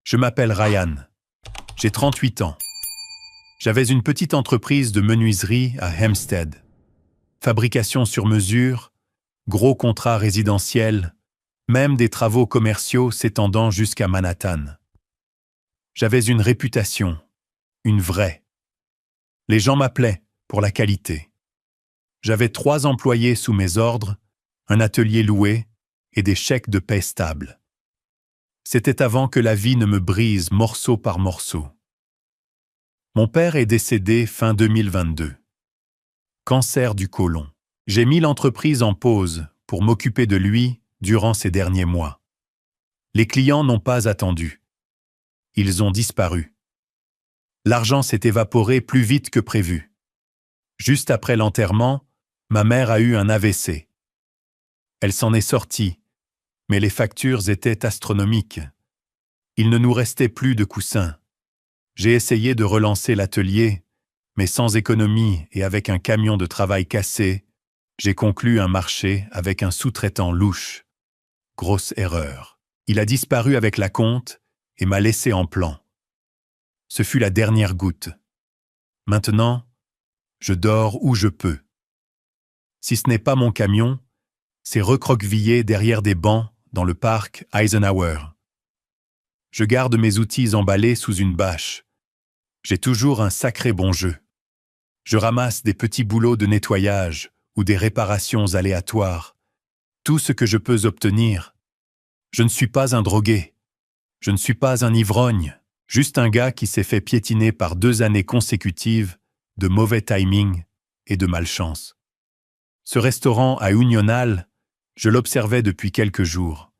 Je m'appelle Ryan. J'ai 38 ans. J'avais une petite entreprise de menuiserie à Hempstead. Fabrication sur mesure, gros contrats résidentiels, même des travaux commerciaux s'étendant jusqu'à Manhattan. J'avais une réputation, une vraie. Les gens m'appelaient pour la qualité. J'avais 3 employés sous mes ordres, un atelier loué et des chèques de paie stables. C'était avant que la vie ne me brise morceau par morceau. Mon père est décédé fin 2022. Cancer du côlon. J'ai mis l'entreprise en pause pour m'occuper de lui durant ces derniers mois. Les clients n'ont pas attendu. Ils ont disparu. L'argent s'est évaporé plus vite que prévu. Juste après l'enterrement, ma mère a eu un AVC. Elle s'en est sortie, mais les factures étaient astronomiques. Il ne nous restait plus de coussins. J'ai essayé de relancer l'atelier, mais sans économie et avec un camion de travail cassé, j'ai conclu un marché avec un sous-traitant louche. Grosse erreur. Il a disparu avec la compte et m'a laissé en plan. Ce fut la dernière goutte. Maintenant, je dors où je peux. Si ce n'est pas mon camion, c'est recroquevillé derrière des bancs dans le parc Eisenhower. Je garde mes outils emballés sous une bâche. J'ai toujours un sacré bon jeu. Je ramasse des petits boulots de nettoyage ou des réparations aléatoires. Tout ce que je peux obtenir. Je ne suis pas un drogué. Je ne suis pas un ivrogne. Juste un gars qui s'est fait piétiner par 2 années consécutives de mauvais timing et de malchance. Ce restaurant à Unional, je l'observais depuis quelques jours.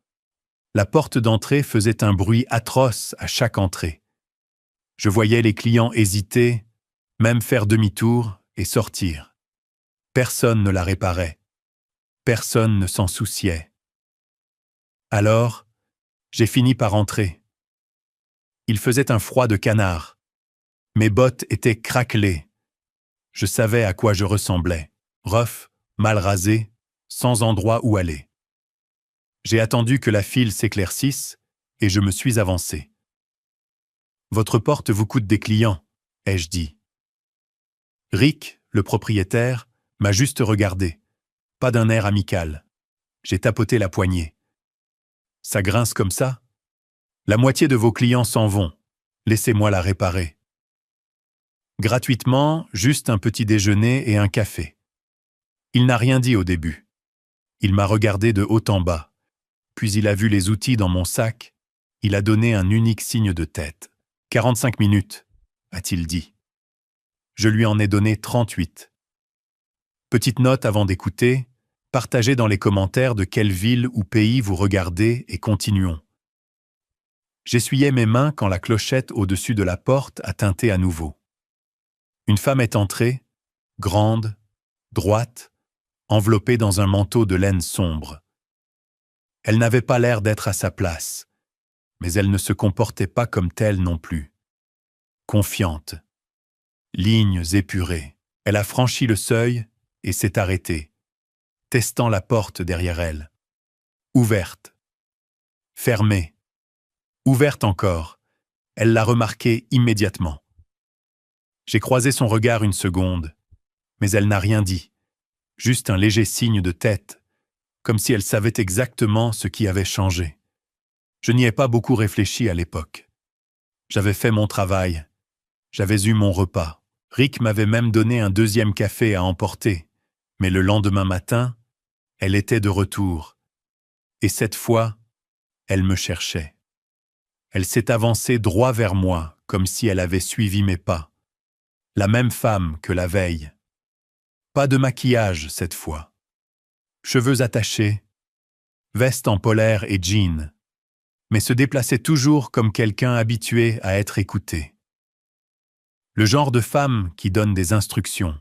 La porte d'entrée faisait un bruit atroce à chaque entrée. Je voyais les clients hésiter, même faire demi-tour et sortir. Personne ne la réparait. Personne ne s'en souciait. Alors, j'ai fini par entrer. Il faisait un froid de canard. Mes bottes étaient craquelées. Je savais à quoi je ressemblais. Rough, mal rasé, sans endroit où aller. J'ai attendu que la file s'éclaircisse et je me suis avancé. « Votre porte vous coûte des clients », ai-je dit. Rick, le propriétaire, m'a juste regardé, pas d'un air amical. J'ai tapoté la poignée. « Ça grince comme ça ? La moitié de vos clients s'en vont. Laissez-moi la réparer. » Gratuitement, juste un petit déjeuner et un café. Il n'a rien dit au début. Il m'a regardé de haut en bas. Puis il a vu les outils dans mon sac. Il a donné un unique signe de tête. « 45 minutes », a-t-il dit. Je lui en ai donné 38. Petite note avant d'écouter, partagez dans les commentaires de quelle ville ou pays vous regardez et continuons. J'essuyais mes mains quand la clochette au-dessus de la porte a tinté à nouveau. Une femme est entrée, grande, droite, enveloppée dans un manteau de laine sombre. Elle n'avait pas l'air d'être à sa place, mais elle ne se comportait pas comme telle non plus. Confiante. Lignes épurées. Elle a franchi le seuil et s'est arrêtée, testant la porte derrière elle. Ouverte. Fermée. Ouverte encore. Elle l'a remarqué immédiatement. J'ai croisé son regard une seconde, mais elle n'a rien dit. Juste un léger signe de tête, comme si elle savait exactement ce qui avait changé. Je n'y ai pas beaucoup réfléchi à l'époque. J'avais fait mon travail. J'avais eu mon repas. Rick m'avait même donné un 2e café à emporter. Mais le lendemain matin, elle était de retour. Et cette fois, elle me cherchait. Elle s'est avancée droit vers moi, comme si elle avait suivi mes pas. La même femme que la veille. Pas de maquillage cette fois. Cheveux attachés, veste en polaire et jean, mais se déplaçait toujours comme quelqu'un habitué à être écouté. Le genre de femme qui donne des instructions,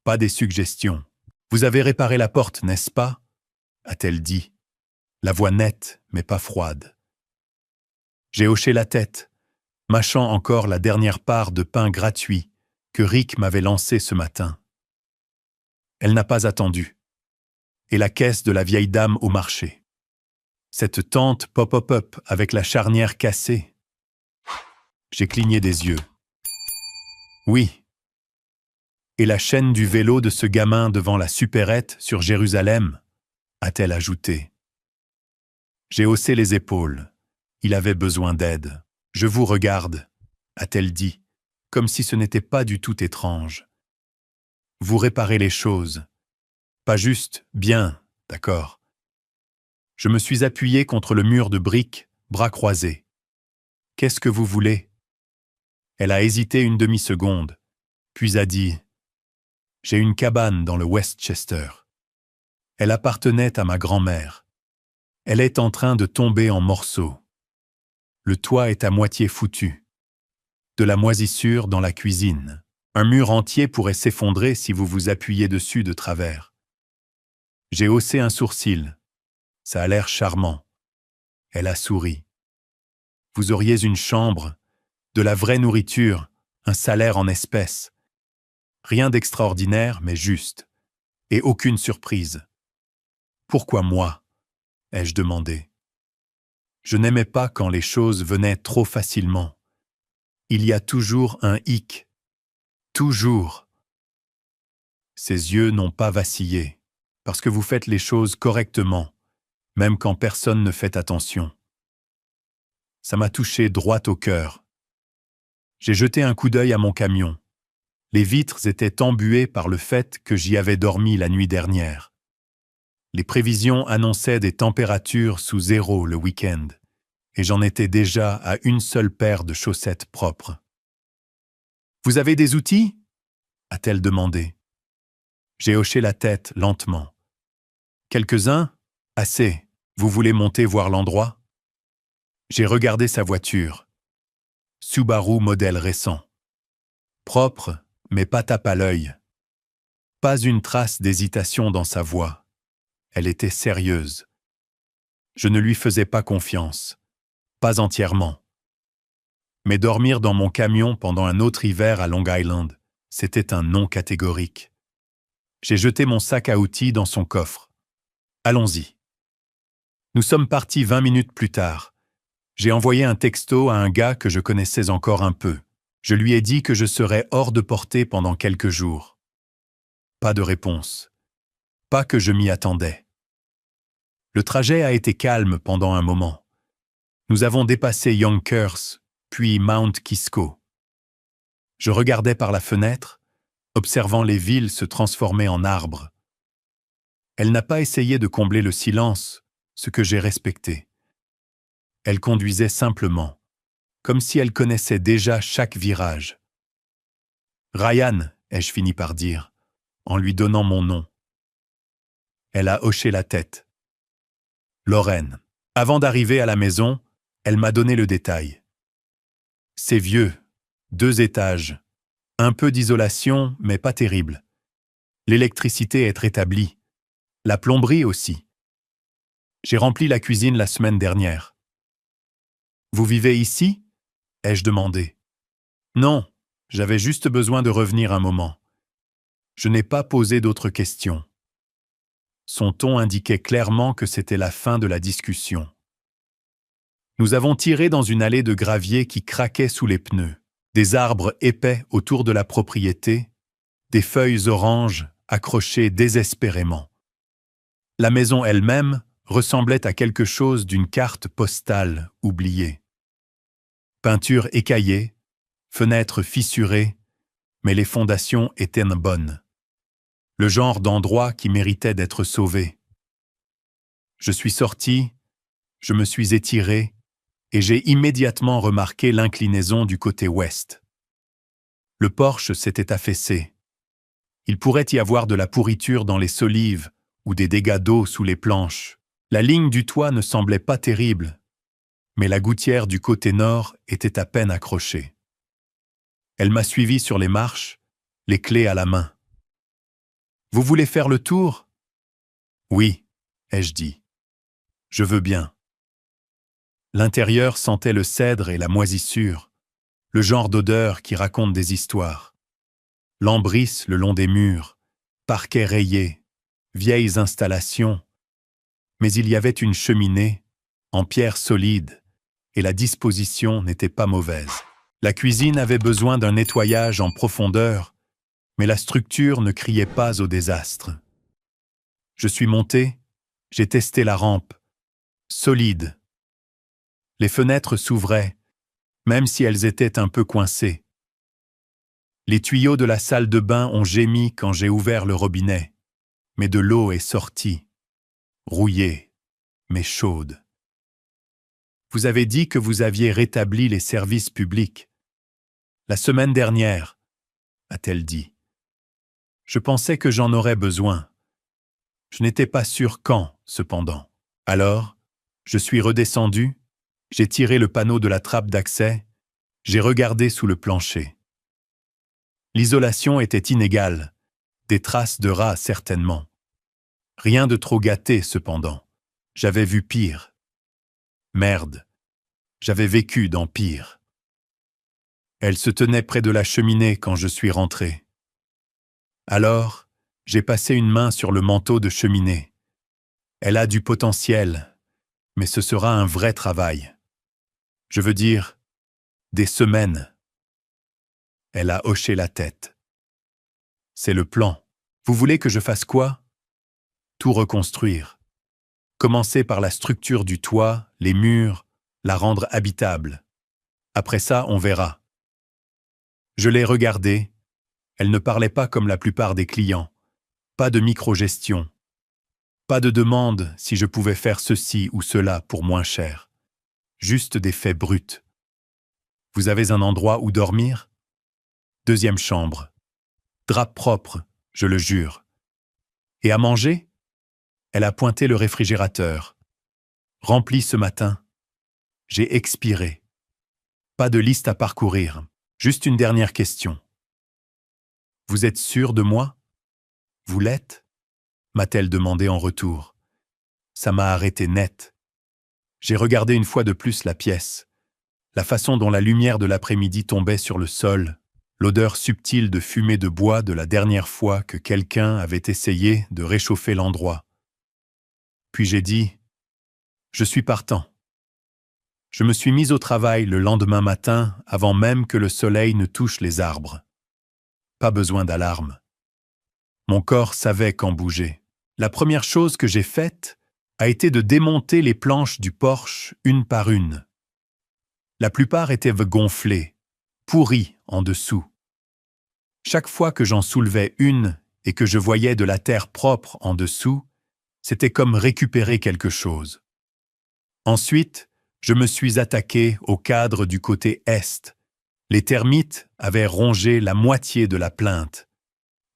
pas des suggestions. « Vous avez réparé la porte, n'est-ce pas ?» a-t-elle dit, la voix nette mais pas froide. J'ai hoché la tête, mâchant encore la dernière part de pain gratuit que Rick m'avait lancé ce matin. Elle n'a pas attendu. Et la caisse de la vieille dame au marché. Cette tante pop-up avec la charnière cassée, J'ai cligné des yeux. Oui. Et la chaîne du vélo de ce gamin devant la supérette sur Jérusalem, a-t-elle ajouté. J'ai haussé les épaules. Il avait besoin d'aide. Je vous regarde, a-t-elle dit, comme si ce n'était pas du tout étrange. Vous réparez les choses. Pas juste, bien, d'accord. Je me suis appuyé contre le mur de briques, bras croisés. Qu'est-ce que vous voulez? Elle a hésité une demi-seconde, puis a dit « J'ai une cabane dans le Westchester. Elle appartenait à ma grand-mère. Elle est en train de tomber en morceaux. Le toit est à moitié foutu. De la moisissure dans la cuisine. Un mur entier pourrait s'effondrer si vous vous appuyez dessus de travers. » J'ai haussé un sourcil. Ça a l'air charmant. Elle a souri. Vous auriez une chambre, de la vraie nourriture, un salaire en espèces. Rien d'extraordinaire, mais juste. Et aucune surprise. Pourquoi moi? Ai-je demandé. Je n'aimais pas quand les choses venaient trop facilement. Il y a toujours un hic. Toujours. Ses yeux n'ont pas vacillé, parce que vous faites les choses correctement, même quand personne ne fait attention. Ça m'a touché droit au cœur. J'ai jeté un coup d'œil à mon camion. Les vitres étaient embuées par le fait que j'y avais dormi la nuit dernière. Les prévisions annonçaient des températures sous zéro le week-end, et j'en étais déjà à une seule paire de chaussettes propres. « Vous avez des outils ?» a-t-elle demandé. J'ai hoché la tête lentement. « Quelques-uns? Assez. Vous voulez monter voir l'endroit ?» J'ai regardé sa voiture. Subaru modèle récent. Propre, mais pas tape à l'œil. Pas une trace d'hésitation dans sa voix. Elle était sérieuse. Je ne lui faisais pas confiance. Pas entièrement. Mais dormir dans mon camion pendant un autre hiver à Long Island, c'était un non catégorique. J'ai jeté mon sac à outils dans son coffre. Allons-y. Nous sommes partis 20 minutes plus tard. J'ai envoyé un texto à un gars que je connaissais encore un peu. Je lui ai dit que je serais hors de portée pendant quelques jours. Pas de réponse. Pas que je m'y attendais. Le trajet a été calme pendant un moment. Nous avons dépassé Yonkers, puis Mount Kisco. Je regardais par la fenêtre, observant les villes se transformer en arbres. Elle n'a pas essayé de combler le silence, ce que j'ai respecté. Elle conduisait simplement, comme si elle connaissait déjà chaque virage. « Ryan », ai-je fini par dire, en lui donnant mon nom. Elle a hoché la tête. « Lorraine. » Avant d'arriver à la maison, elle m'a donné le détail. C'est vieux, 2 étages, un peu d'isolation, mais pas terrible. L'électricité est rétablie, la plomberie aussi. J'ai rempli la cuisine la semaine dernière. Vous vivez ici? Ai-je demandé. Non, j'avais juste besoin de revenir un moment. Je n'ai pas posé d'autres questions. Son ton indiquait clairement que c'était la fin de la discussion. Nous avons tiré dans une allée de gravier qui craquait sous les pneus, des arbres épais autour de la propriété, des feuilles oranges accrochées désespérément. La maison elle-même ressemblait à quelque chose d'une carte postale oubliée. Peinture écaillée, fenêtres fissurées, mais les fondations étaient bonnes. Le genre d'endroit qui méritait d'être sauvé. Je suis sorti, je me suis étiré, et j'ai immédiatement remarqué l'inclinaison du côté ouest. Le porche s'était affaissé. Il pourrait y avoir de la pourriture dans les solives ou des dégâts d'eau sous les planches. La ligne du toit ne semblait pas terrible, mais la gouttière du côté nord était à peine accrochée. Elle m'a suivi sur les marches, les clés à la main. « Vous voulez faire le tour ?» « Oui, » ai-je dit. « Je veux bien. » L'intérieur sentait le cèdre et la moisissure, le genre d'odeur qui raconte des histoires. L'embrise le long des murs, parquet rayé, vieilles installations, mais il y avait une cheminée, en pierre solide, et la disposition n'était pas mauvaise. La cuisine avait besoin d'un nettoyage en profondeur, mais la structure ne criait pas au désastre. Je suis monté, j'ai testé la rampe. Solide. Les fenêtres s'ouvraient, même si elles étaient un peu coincées. Les tuyaux de la salle de bain ont gémi quand j'ai ouvert le robinet, mais de l'eau est sortie, rouillée, mais chaude. Vous avez dit que vous aviez rétabli les services publics. La semaine dernière, a-t-elle dit. Je pensais que j'en aurais besoin. Je n'étais pas sûr quand, cependant. Alors, je suis redescendu, j'ai tiré le panneau de la trappe d'accès, j'ai regardé sous le plancher. L'isolation était inégale, des traces de rats certainement. Rien de trop gâté cependant. J'avais vu pire. Merde, j'avais vécu dans pire. Elle se tenait près de la cheminée quand je suis rentré. Alors, j'ai passé une main sur le manteau de cheminée. Elle a du potentiel, mais ce sera un vrai travail. Je veux dire, des semaines. Elle a hoché la tête. C'est le plan. Vous voulez que je fasse quoi? Tout reconstruire. Commencer par la structure du toit, les murs, la rendre habitable. Après ça, on verra. Je l'ai regardée. Elle ne parlait pas comme la plupart des clients. Pas de micro-gestion. Pas de demande si je pouvais faire ceci ou cela pour moins cher. Juste des faits bruts. Vous avez un endroit où dormir? Deuxième chambre. Drap propre, je le jure. Et à manger? Elle a pointé le réfrigérateur. Rempli ce matin. J'ai expiré. Pas de liste à parcourir. Juste une dernière question. Vous êtes sûr de moi? Vous l'êtes? M'a-t-elle demandé en retour. Ça m'a arrêté net. J'ai regardé une fois de plus la pièce. La façon dont la lumière de l'après-midi tombait sur le sol, l'odeur subtile de fumée de bois de la dernière fois que quelqu'un avait essayé de réchauffer l'endroit. Puis j'ai dit « Je suis partant ». Je me suis mis au travail le lendemain matin avant même que le soleil ne touche les arbres. Pas besoin d'alarme. Mon corps savait quand bouger. La première chose que j'ai faite a été de démonter les planches du porche une par une. La plupart étaient gonflées, pourries en dessous. Chaque fois que j'en soulevais une et que je voyais de la terre propre en dessous, c'était comme récupérer quelque chose. Ensuite, je me suis attaqué au cadre du côté est. Les termites avaient rongé la moitié de la plinthe.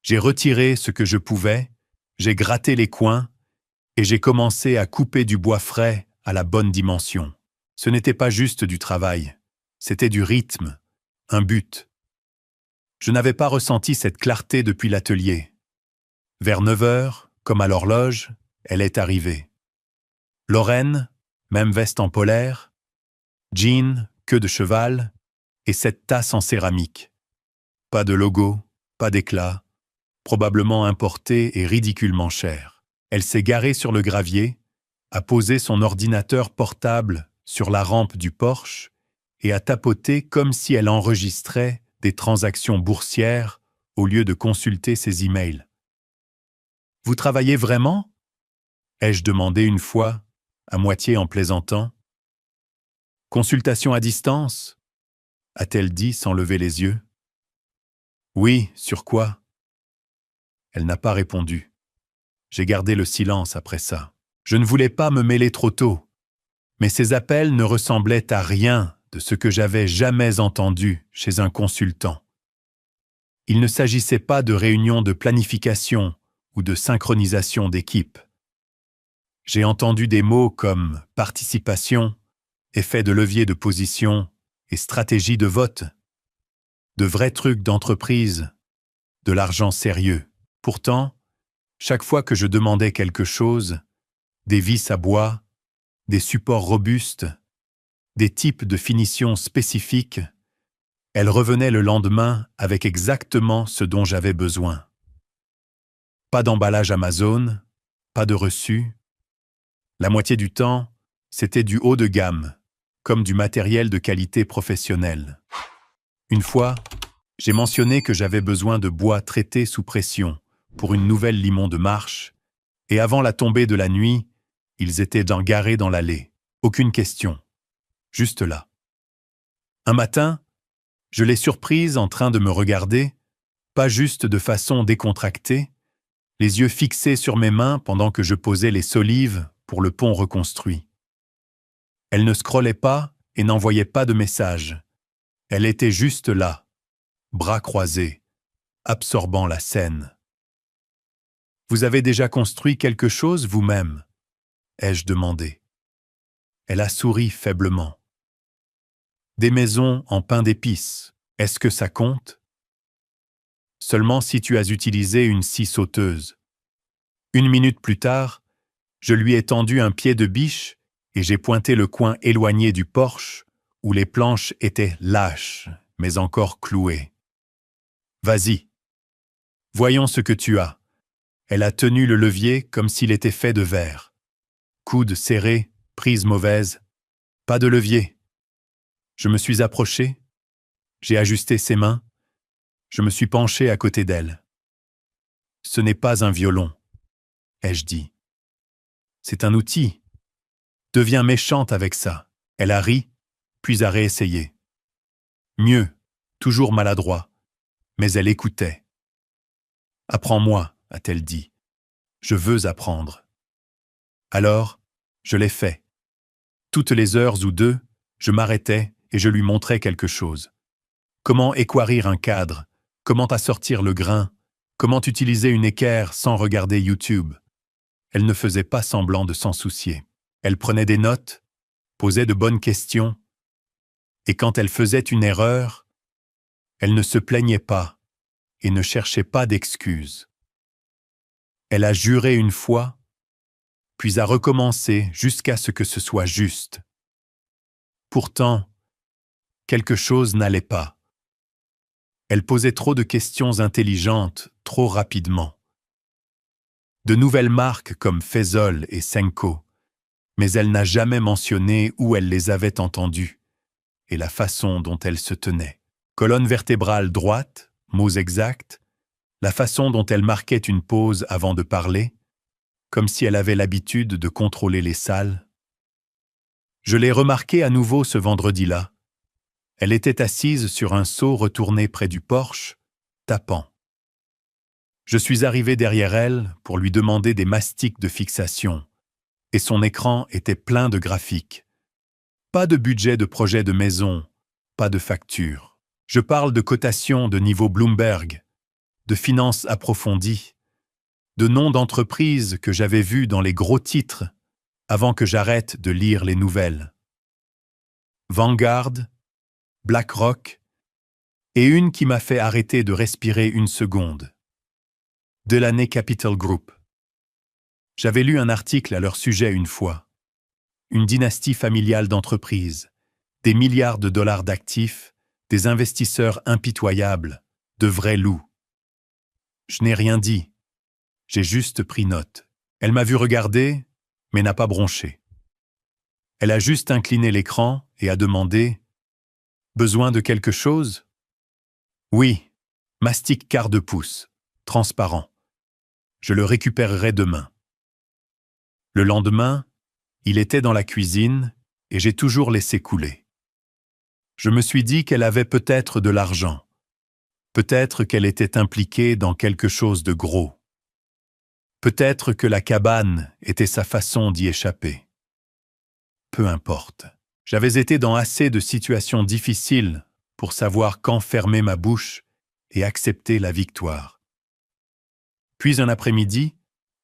J'ai retiré ce que je pouvais, j'ai gratté les coins et j'ai commencé à couper du bois frais à la bonne dimension. Ce n'était pas juste du travail, c'était du rythme, un but. Je n'avais pas ressenti cette clarté depuis l'atelier. Vers 9 heures, comme à l'horloge, elle est arrivée. Lorraine, même veste en polaire, jean, queue de cheval, et cette tasse en céramique. Pas de logo, pas d'éclat, probablement importé et ridiculement cher. Elle s'est garée sur le gravier, a posé son ordinateur portable sur la rampe du porche et a tapoté comme si elle enregistrait des transactions boursières au lieu de consulter ses emails. « Vous travaillez vraiment ?» ai-je demandé une fois, à moitié en plaisantant. « Consultation à distance ?» a-t-elle dit sans lever les yeux. « Oui, sur quoi ?» Elle n'a pas répondu. J'ai gardé le silence après ça. Je ne voulais pas me mêler trop tôt, mais ces appels ne ressemblaient à rien de ce que j'avais jamais entendu chez un consultant. Il ne s'agissait pas de réunions de planification ou de synchronisation d'équipe. J'ai entendu des mots comme participation, effet de levier de position et stratégie de vote. De vrais trucs d'entreprise, de l'argent sérieux. Pourtant, chaque fois que je demandais quelque chose, des vis à bois, des supports robustes, des types de finitions spécifiques, elle revenait le lendemain avec exactement ce dont j'avais besoin. Pas d'emballage Amazon, pas de reçu. La moitié du temps, c'était du haut de gamme, comme du matériel de qualité professionnelle. Une fois, j'ai mentionné que j'avais besoin de bois traité sous pression pour une nouvelle limon de marche, et avant la tombée de la nuit, ils étaient garés dans l'allée. Aucune question. Juste là. Un matin, je l'ai surprise en train de me regarder, pas juste de façon décontractée, les yeux fixés sur mes mains pendant que je posais les solives pour le pont reconstruit. Elle ne scrollait pas et n'envoyait pas de message. Elle était juste là, bras croisés, absorbant la scène. « Vous avez déjà construit quelque chose vous-même » ai-je demandé. Elle a souri faiblement. « Des maisons en pain d'épices, est-ce que ça compte ?» Seulement si tu as utilisé une scie sauteuse. 1 minute plus tard, je lui ai tendu un pied de biche et j'ai pointé le coin éloigné du porche où les planches étaient lâches, mais encore clouées. « Vas-y. Voyons ce que tu as. » Elle a tenu le levier comme s'il était fait de verre. Coude serré, prise mauvaise. Pas de levier. Je me suis approché. J'ai ajusté ses mains. Je me suis penché à côté d'elle. « Ce n'est pas un violon, » ai-je dit. « C'est un outil. Deviens méchante avec ça. » Elle a ri, puis a réessayé. Mieux, toujours maladroit, mais elle écoutait. « Apprends-moi, » a-t-elle dit. « Je veux apprendre. » Alors, je l'ai fait. Toutes les heures ou deux, je m'arrêtais et je lui montrais quelque chose. Comment équarrir un cadre, comment assortir le grain, comment utiliser une équerre sans regarder YouTube. Elle ne faisait pas semblant de s'en soucier. Elle prenait des notes, posait de bonnes questions, et quand elle faisait une erreur, elle ne se plaignait pas et ne cherchait pas d'excuses. Elle a juré une fois, puis a recommencé jusqu'à ce que ce soit juste. Pourtant, quelque chose n'allait pas. Elle posait trop de questions intelligentes, trop rapidement. De nouvelles marques comme Faisol et Senko, mais elle n'a jamais mentionné où elle les avait entendues et la façon dont elle se tenait. Colonne vertébrale droite, mots exacts, la façon dont elle marquait une pause avant de parler, comme si elle avait l'habitude de contrôler les salles. Je l'ai remarqué à nouveau ce vendredi-là. Elle était assise sur un seau retourné près du porche, tapant. Je suis arrivé derrière elle pour lui demander des mastiques de fixation, et son écran était plein de graphiques. Pas de budget de projet de maison, pas de facture. Je parle de cotations de niveau Bloomberg, de finances approfondies, de noms d'entreprises que j'avais vus dans les gros titres avant que j'arrête de lire les nouvelles. Vanguard, BlackRock, et une qui m'a fait arrêter de respirer une seconde. Delaney Capital Group. J'avais lu un article à leur sujet une fois. Une dynastie familiale d'entreprises, des milliards de dollars d'actifs, des investisseurs impitoyables, de vrais loups. Je n'ai rien dit. J'ai juste pris note. Elle m'a vu regarder, mais n'a pas bronché. Elle a juste incliné l'écran et a demandé « Besoin de quelque chose ?» « Oui, mastic quart de pouce, transparent. Je le récupérerai demain. » Le lendemain, il était dans la cuisine et j'ai toujours laissé couler. Je me suis dit qu'elle avait peut-être de l'argent. Peut-être qu'elle était impliquée dans quelque chose de gros. Peut-être que la cabane était sa façon d'y échapper. Peu importe. J'avais été dans assez de situations difficiles pour savoir quand fermer ma bouche et accepter la victoire. Puis un après-midi,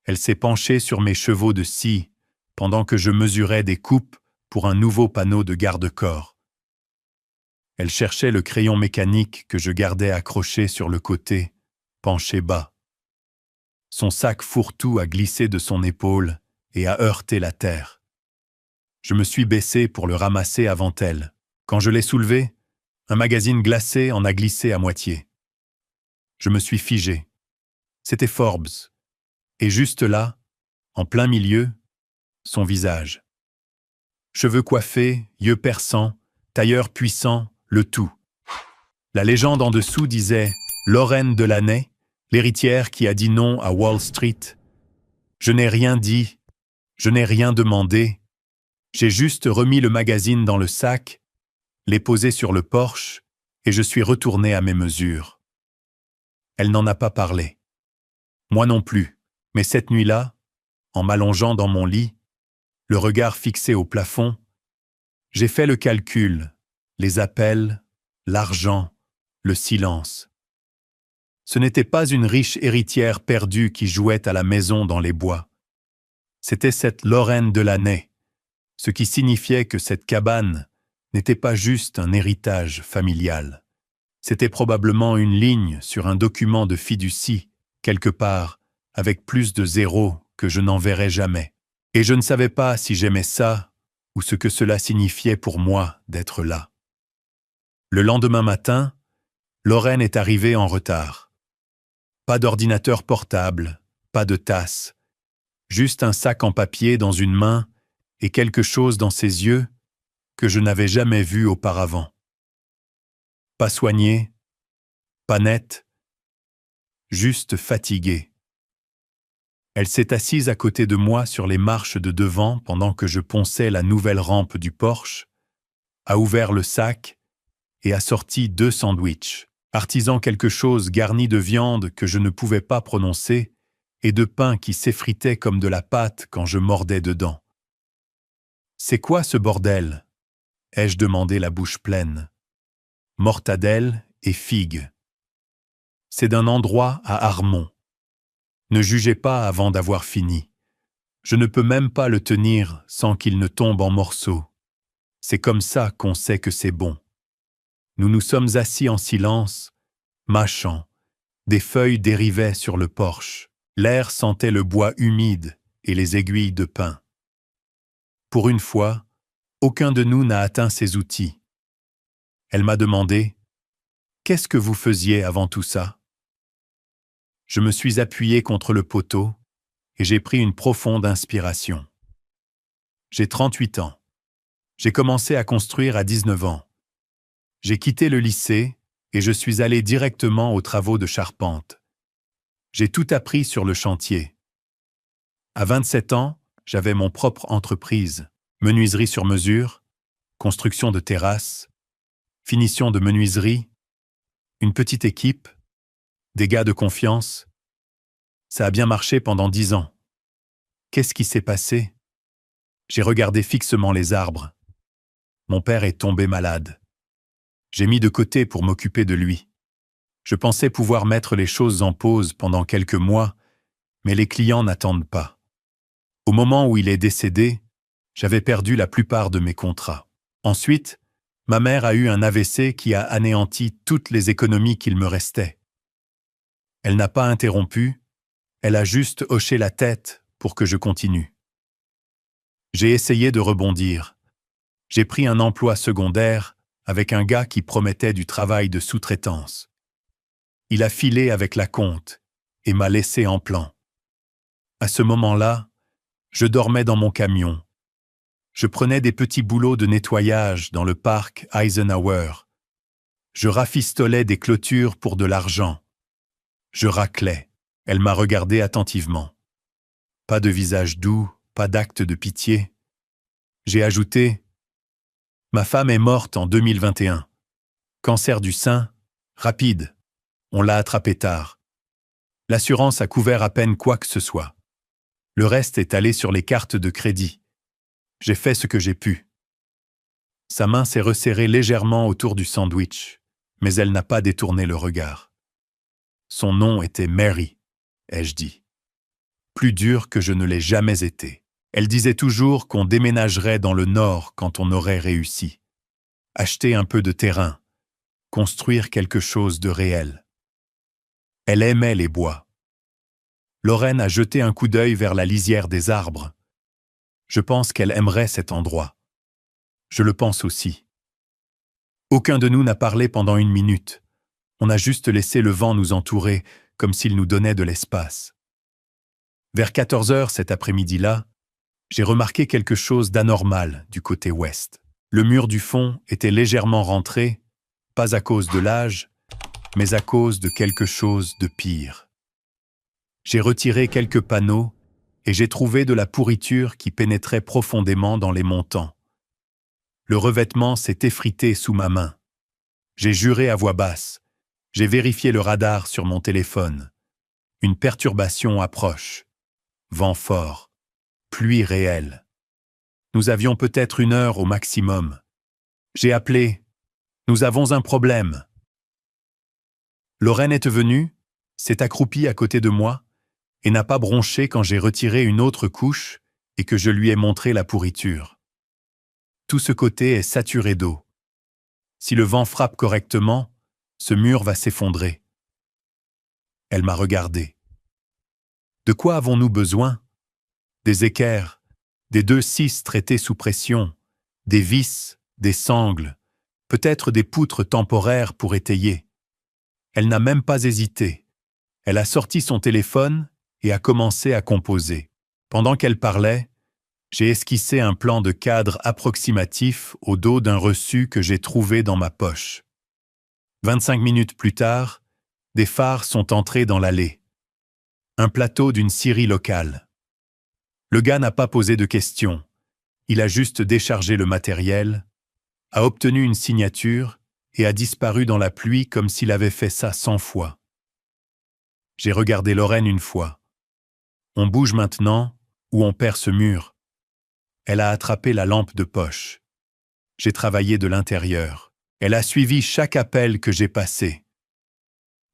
elle s'est penchée sur mes chevaux de scie pendant que je mesurais des coupes pour un nouveau panneau de garde-corps. Elle cherchait le crayon mécanique que je gardais accroché sur le côté, penché bas. Son sac fourre-tout a glissé de son épaule et a heurté la terre. Je me suis baissé pour le ramasser avant elle. Quand je l'ai soulevé, un magazine glacé en a glissé à moitié. Je me suis figé. C'était Forbes. Et juste là, en plein milieu, son visage. Cheveux coiffés, yeux perçants, tailleur puissant, le tout. La légende en dessous disait « Lorraine Delaney, l'héritière qui a dit non à Wall Street. Je n'ai rien dit, je n'ai rien demandé. J'ai juste remis le magazine dans le sac, l'ai posé sur le porche et je suis retourné à mes mesures. » Elle n'en a pas parlé. Moi non plus, mais cette nuit-là, en m'allongeant dans mon lit, le regard fixé au plafond, j'ai fait le calcul, les appels, l'argent, le silence. Ce n'était pas une riche héritière perdue qui jouait à la maison dans les bois. C'était cette Lorraine Delaney, ce qui signifiait que cette cabane n'était pas juste un héritage familial. C'était probablement une ligne sur un document de fiducie, quelque part, avec plus de zéros que je n'en verrais jamais. Et je ne savais pas si j'aimais ça ou ce que cela signifiait pour moi d'être là. Le lendemain matin, Lorraine est arrivée en retard. Pas d'ordinateur portable, pas de tasse, juste un sac en papier dans une main et quelque chose dans ses yeux que je n'avais jamais vu auparavant. Pas soigné, pas net, juste fatigué. Elle s'est assise à côté de moi sur les marches de devant pendant que je ponçais la nouvelle rampe du porche, a ouvert le sac et a sorti 2 sandwichs, artisan quelque chose garni de viande que je ne pouvais pas prononcer et de pain qui s'effritait comme de la pâte quand je mordais dedans. « C'est quoi ce bordel ?» ai-je demandé la bouche pleine. « Mortadelle et figues. C'est d'un endroit à Armont. Ne jugez pas avant d'avoir fini. Je ne peux même pas le tenir sans qu'il ne tombe en morceaux. C'est comme ça qu'on sait que c'est bon. » Nous nous sommes assis en silence, mâchant. Des feuilles dérivaient sur le porche. L'air sentait le bois humide et les aiguilles de pin. Pour une fois, aucun de nous n'a atteint ses outils. Elle m'a demandé « Qu'est-ce que vous faisiez avant tout ça ?» Je me suis appuyé contre le poteau et j'ai pris une profonde inspiration. J'ai 38 ans. J'ai commencé à construire à 19 ans. J'ai quitté le lycée et je suis allé directement aux travaux de charpente. J'ai tout appris sur le chantier. À 27 ans, j'avais mon propre entreprise, menuiserie sur mesure, construction de terrasses, finition de menuiserie, une petite équipe, des gars de confiance. Ça a bien marché pendant 10 ans. Qu'est-ce qui s'est passé? J'ai regardé fixement les arbres. Mon père est tombé malade. J'ai mis de côté pour m'occuper de lui. Je pensais pouvoir mettre les choses en pause pendant quelques mois, mais les clients n'attendent pas. Au moment où il est décédé, j'avais perdu la plupart de mes contrats. Ensuite, ma mère a eu un AVC qui a anéanti toutes les économies qu'il me restait. Elle n'a pas interrompu, elle a juste hoché la tête pour que je continue. J'ai essayé de rebondir. J'ai pris un emploi secondaire avec un gars qui promettait du travail de sous-traitance. Il a filé avec la compte et m'a laissé en plan. À ce moment-là, je dormais dans mon camion. Je prenais des petits boulots de nettoyage dans le parc Eisenhower. Je rafistolais des clôtures pour de l'argent. Je raclais. Elle m'a regardé attentivement. Pas de visage doux, pas d'acte de pitié. J'ai ajouté « Ma femme est morte en 2021. Cancer du sein, rapide. On l'a attrapé tard. L'assurance a couvert à peine quoi que ce soit. Le reste est allé sur les cartes de crédit. J'ai fait ce que j'ai pu. » Sa main s'est resserrée légèrement autour du sandwich, mais elle n'a pas détourné le regard. Son nom était Mary, ai-je dit. Plus dur que je ne l'ai jamais été. Elle disait toujours qu'on déménagerait dans le nord quand on aurait réussi. Acheter un peu de terrain, construire quelque chose de réel. Elle aimait les bois. Lorraine a jeté un coup d'œil vers la lisière des arbres. Je pense qu'elle aimerait cet endroit. Je le pense aussi. Aucun de nous n'a parlé pendant 1 minute. On a juste laissé le vent nous entourer, comme s'il nous donnait de l'espace. Vers 14 heures cet après-midi-là, j'ai remarqué quelque chose d'anormal du côté ouest. Le mur du fond était légèrement rentré, pas à cause de l'âge, mais à cause de quelque chose de pire. J'ai retiré quelques panneaux et j'ai trouvé de la pourriture qui pénétrait profondément dans les montants. Le revêtement s'est effrité sous ma main. J'ai juré à voix basse. J'ai vérifié le radar sur mon téléphone. Une perturbation approche. Vent fort. Pluie réelle. Nous avions peut-être 1 heure au maximum. J'ai appelé. Nous avons un problème. Lorraine est venue, s'est accroupie à côté de moi et n'a pas bronché quand j'ai retiré une autre couche et que je lui ai montré la pourriture. Tout ce côté est saturé d'eau. Si le vent frappe correctement, ce mur va s'effondrer. Elle m'a regardé. De quoi avons-nous besoin? Des équerres, des 2-6 traités sous pression, des vis, des sangles, peut-être des poutres temporaires pour étayer. Elle n'a même pas hésité. Elle a sorti son téléphone et a commencé à composer. Pendant qu'elle parlait, j'ai esquissé un plan de cadre approximatif au dos d'un reçu que j'ai trouvé dans ma poche. 25 minutes plus tard, des phares sont entrés dans l'allée. Un plateau d'une scierie locale. Le gars n'a pas posé de questions. Il a juste déchargé le matériel, a obtenu une signature et a disparu dans la pluie comme s'il avait fait ça 100 fois. J'ai regardé Lorraine une fois. On bouge maintenant ou on perd ce mur. Elle a attrapé la lampe de poche. J'ai travaillé de l'intérieur. Elle a suivi chaque appel que j'ai passé.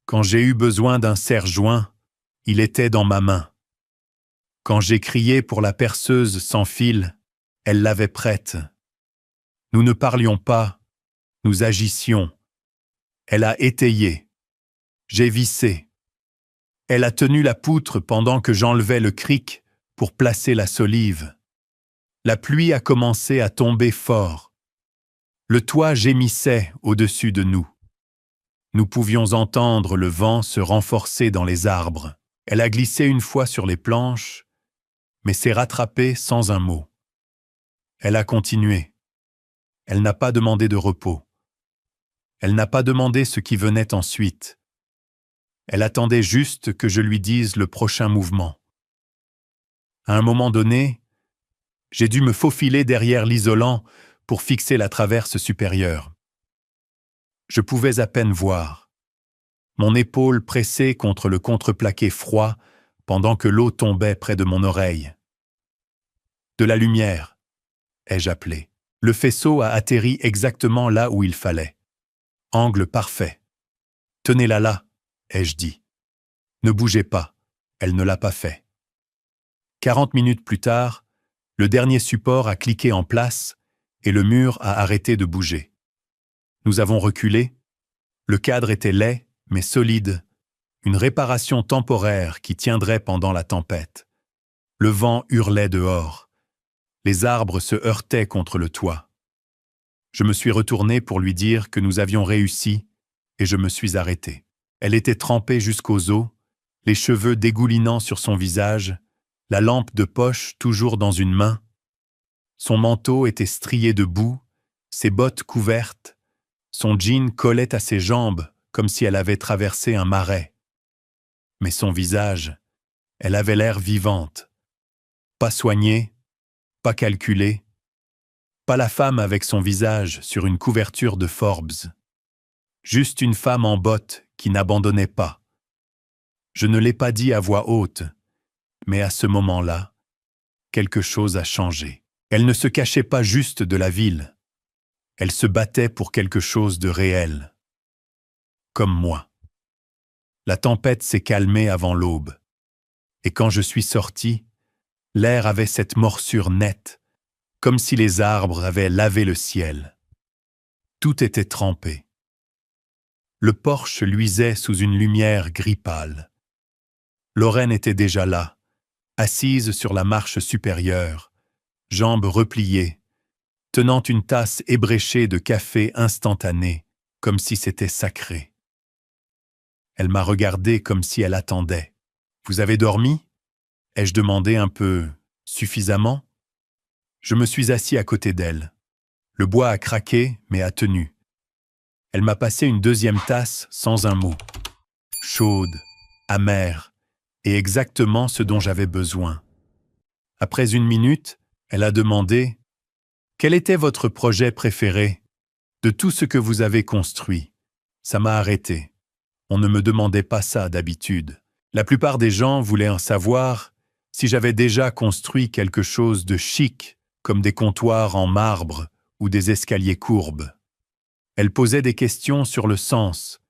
Quand j'ai eu besoin d'un serre-joint, il était dans ma main. Quand j'ai crié pour la perceuse sans fil, elle l'avait prête. Nous ne parlions pas, nous agissions. Elle a étayé. J'ai vissé. Elle a tenu la poutre pendant que j'enlevais le cric pour placer la solive. La pluie a commencé à tomber fort. Le toit gémissait au-dessus de nous. Nous pouvions entendre le vent se renforcer dans les arbres. Elle a glissé une fois sur les planches, mais s'est rattrapée sans un mot. Elle a continué. Elle n'a pas demandé de repos. Elle n'a pas demandé ce qui venait ensuite. Elle attendait juste que je lui dise le prochain mouvement. À un moment donné, j'ai dû me faufiler derrière l'isolant pour fixer la traverse supérieure. Je pouvais à peine voir. Mon épaule pressée contre le contreplaqué froid pendant que l'eau tombait près de mon oreille. De la lumière, ai-je appelé. Le faisceau a atterri exactement là où il fallait. Angle parfait. Tenez-la là, ai-je dit. Ne bougez pas, elle ne l'a pas fait. 40 minutes plus tard, le dernier support a cliqué en place et le mur a arrêté de bouger. Nous avons reculé. Le cadre était laid, mais solide. Une réparation temporaire qui tiendrait pendant la tempête. Le vent hurlait dehors. Les arbres se heurtaient contre le toit. Je me suis retourné pour lui dire que nous avions réussi et je me suis arrêté. Elle était trempée jusqu'aux os, les cheveux dégoulinant sur son visage, la lampe de poche toujours dans une main. Son manteau était strié de boue, ses bottes couvertes, son jean collait à ses jambes comme si elle avait traversé un marais. Mais son visage, elle avait l'air vivante. Pas soignée, pas calculée, pas la femme avec son visage sur une couverture de Forbes. Juste une femme en bottes qui n'abandonnait pas. Je ne l'ai pas dit à voix haute, mais à ce moment-là, quelque chose a changé. Elle ne se cachait pas juste de la ville. Elle se battait pour quelque chose de réel. Comme moi. La tempête s'est calmée avant l'aube. Et quand je suis sorti, l'air avait cette morsure nette, comme si les arbres avaient lavé le ciel. Tout était trempé. Le porche luisait sous une lumière gris pâle. Lorraine était déjà là, assise sur la marche supérieure, jambes repliées, tenant une tasse ébréchée de café instantané, comme si c'était sacré. Elle m'a regardé comme si elle attendait. « Vous avez dormi ?» ai-je demandé un peu « suffisamment ?» Je me suis assis à côté d'elle. Le bois a craqué, mais a tenu. Elle m'a passé une deuxième tasse sans un mot. Chaude, amère, et exactement ce dont j'avais besoin. Après 1 minute, elle a demandé « Quel était votre projet préféré de tout ce que vous avez construit ?» Ça m'a arrêté. On ne me demandait pas ça d'habitude. La plupart des gens voulaient en savoir si j'avais déjà construit quelque chose de chic, comme des comptoirs en marbre ou des escaliers courbes. Elle posait des questions sur le sens.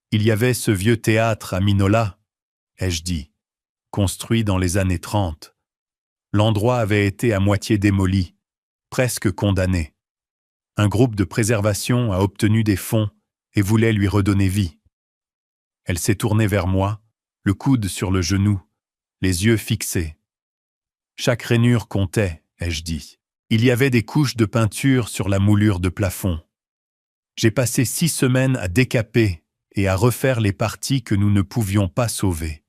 Il y avait ce vieux théâtre à Minola, ai-je dit, construit dans les années 30. L'endroit avait été à moitié démoli, presque condamné. Un groupe de préservation a obtenu des fonds et voulait lui redonner vie. Elle s'est tournée vers moi, le coude sur le genou, les yeux fixés. Chaque rainure comptait, ai-je dit. Il y avait des couches de peinture sur la moulure de plafond. J'ai passé 6 semaines à décaper et à refaire les parties que nous ne pouvions pas sauver.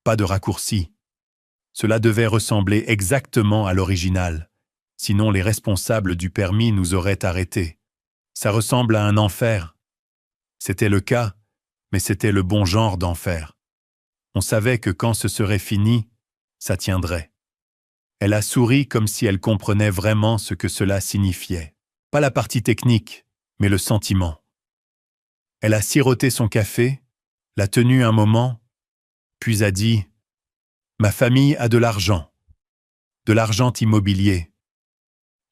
Pas de raccourci. Cela devait ressembler exactement à l'original, sinon les responsables du permis nous auraient arrêtés. Ça ressemble à un enfer. C'était le cas, mais c'était le bon genre d'enfer. On savait que quand ce serait fini, ça tiendrait. Elle a souri comme si elle comprenait vraiment ce que cela signifiait. Pas la partie technique, mais le sentiment. Elle a siroté son café, l'a tenu un moment, puis a dit « Ma famille a de l'argent immobilier,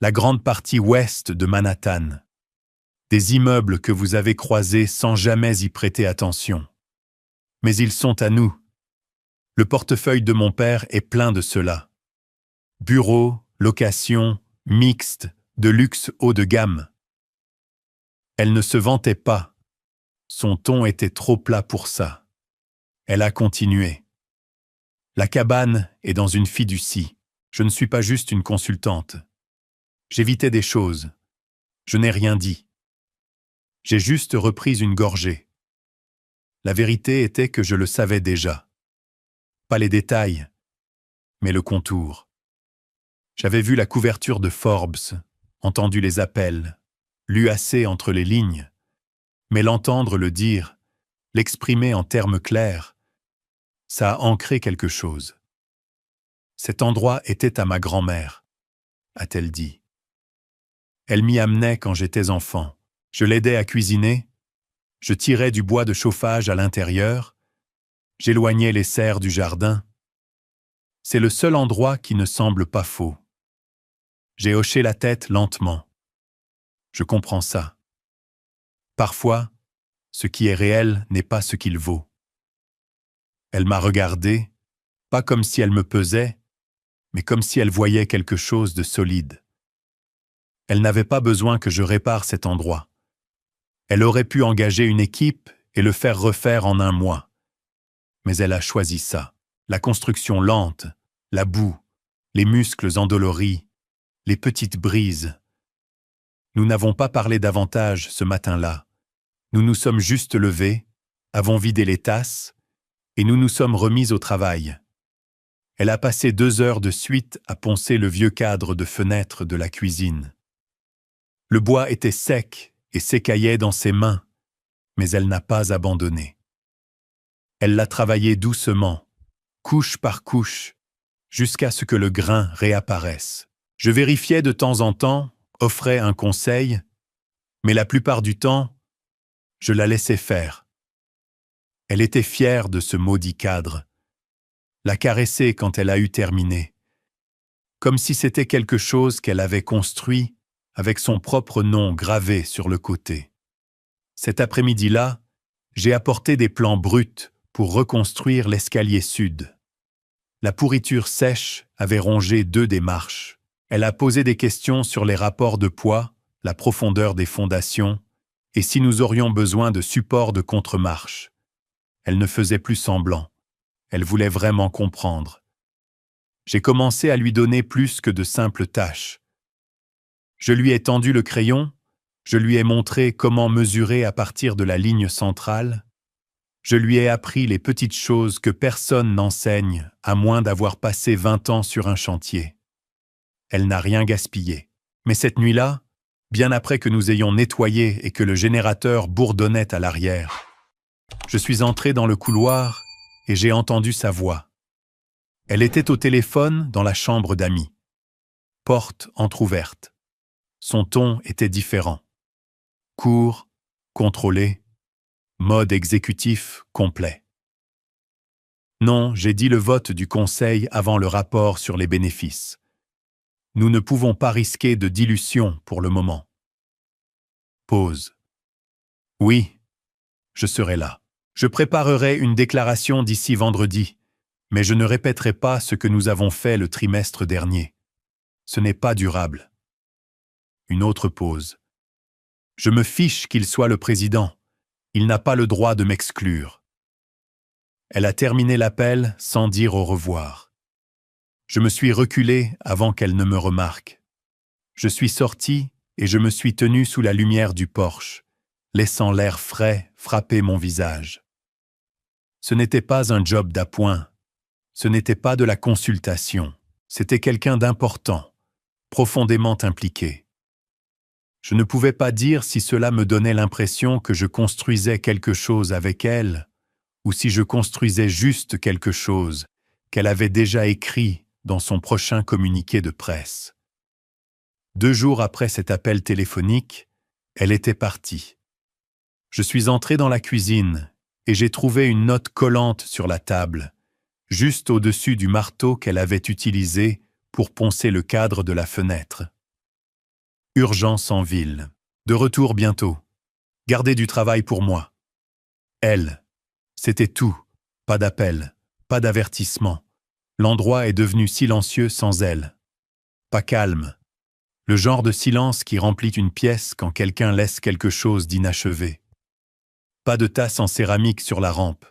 la grande partie ouest de Manhattan, des immeubles que vous avez croisés sans jamais y prêter attention. Mais ils sont à nous. Le portefeuille de mon père est plein de cela. Bureaux, locations, mixtes, de luxe haut de gamme. » Elle ne se vantait pas. Son ton était trop plat pour ça. Elle a continué. La cabane est dans une fiducie. Je ne suis pas juste une consultante. J'évitais des choses. Je n'ai rien dit. J'ai juste repris une gorgée. La vérité était que je le savais déjà. Pas les détails, mais le contour. J'avais vu la couverture de Forbes, entendu les appels, lu assez entre les lignes, mais l'entendre le dire, l'exprimer en termes clairs, ça a ancré quelque chose. Cet endroit était à ma grand-mère, a-t-elle dit. Elle m'y amenait quand j'étais enfant. Je l'aidais à cuisiner, je tirais du bois de chauffage à l'intérieur, j'éloignais les cerfs du jardin. C'est le seul endroit qui ne semble pas faux. J'ai hoché la tête lentement. Je comprends ça. Parfois, ce qui est réel n'est pas ce qu'il vaut. Elle m'a regardé, pas comme si elle me pesait, mais comme si elle voyait quelque chose de solide. Elle n'avait pas besoin que je répare cet endroit. Elle aurait pu engager une équipe et le faire refaire en 1 mois. Mais elle a choisi ça. La construction lente, la boue, les muscles endoloris, les petites brises. Nous n'avons pas parlé davantage ce matin-là. Nous nous sommes juste levés, avons vidé les tasses, et nous nous sommes remis au travail. Elle a passé 2 heures de suite à poncer le vieux cadre de fenêtre de la cuisine. Le bois était sec et s'écaillait dans ses mains, mais elle n'a pas abandonné. Elle l'a travaillé doucement, couche par couche, jusqu'à ce que le grain réapparaisse. Je vérifiais de temps en temps, offrais un conseil, mais la plupart du temps, je la laissais faire. Elle était fière de ce maudit cadre, la caresser quand elle a eu terminé, comme si c'était quelque chose qu'elle avait construit avec son propre nom gravé sur le côté. Cet après-midi-là, j'ai apporté des plans bruts pour reconstruire l'escalier sud. La pourriture sèche avait rongé 2 des marches. Elle a posé des questions sur les rapports de poids, la profondeur des fondations, et si nous aurions besoin de supports de contre-marche. Elle ne faisait plus semblant. Elle voulait vraiment comprendre. J'ai commencé à lui donner plus que de simples tâches. Je lui ai tendu le crayon, je lui ai montré comment mesurer à partir de la ligne centrale, je lui ai appris les petites choses que personne n'enseigne à moins d'avoir passé 20 ans sur un chantier. Elle n'a rien gaspillé. Mais cette nuit-là, bien après que nous ayons nettoyé et que le générateur bourdonnait à l'arrière. Je suis entré dans le couloir et j'ai entendu sa voix. Elle était au téléphone dans la chambre d'amis. Porte entr'ouverte. Son ton était différent. Court, contrôlé, mode exécutif complet. Non, j'ai dit le vote du Conseil avant le rapport sur les bénéfices. Nous ne pouvons pas risquer de dilution pour le moment. Pause. Oui, je serai là. Je préparerai une déclaration d'ici vendredi, mais je ne répéterai pas ce que nous avons fait le trimestre dernier. Ce n'est pas durable. Une autre pause. Je me fiche qu'il soit le président. Il n'a pas le droit de m'exclure. Elle a terminé l'appel sans dire au revoir. Je me suis reculé avant qu'elle ne me remarque. Je suis sorti et je me suis tenu sous la lumière du porche, laissant l'air frais frapper mon visage. Ce n'était pas un job d'appoint. Ce n'était pas de la consultation. C'était quelqu'un d'important, profondément impliqué. Je ne pouvais pas dire si cela me donnait l'impression que je construisais quelque chose avec elle, ou si je construisais juste quelque chose qu'elle avait déjà écrit dans son prochain communiqué de presse. 2 jours après cet appel téléphonique, elle était partie. Je suis entré dans la cuisine et j'ai trouvé une note collante sur la table, juste au-dessus du marteau qu'elle avait utilisé pour poncer le cadre de la fenêtre. Urgence en ville. De retour bientôt. Gardez du travail pour moi. Elle. C'était tout. Pas d'appel, pas d'avertissement. L'endroit est devenu silencieux sans elle. Pas calme. Le genre de silence qui remplit une pièce quand quelqu'un laisse quelque chose d'inachevé. Pas de tasse en céramique sur la rampe.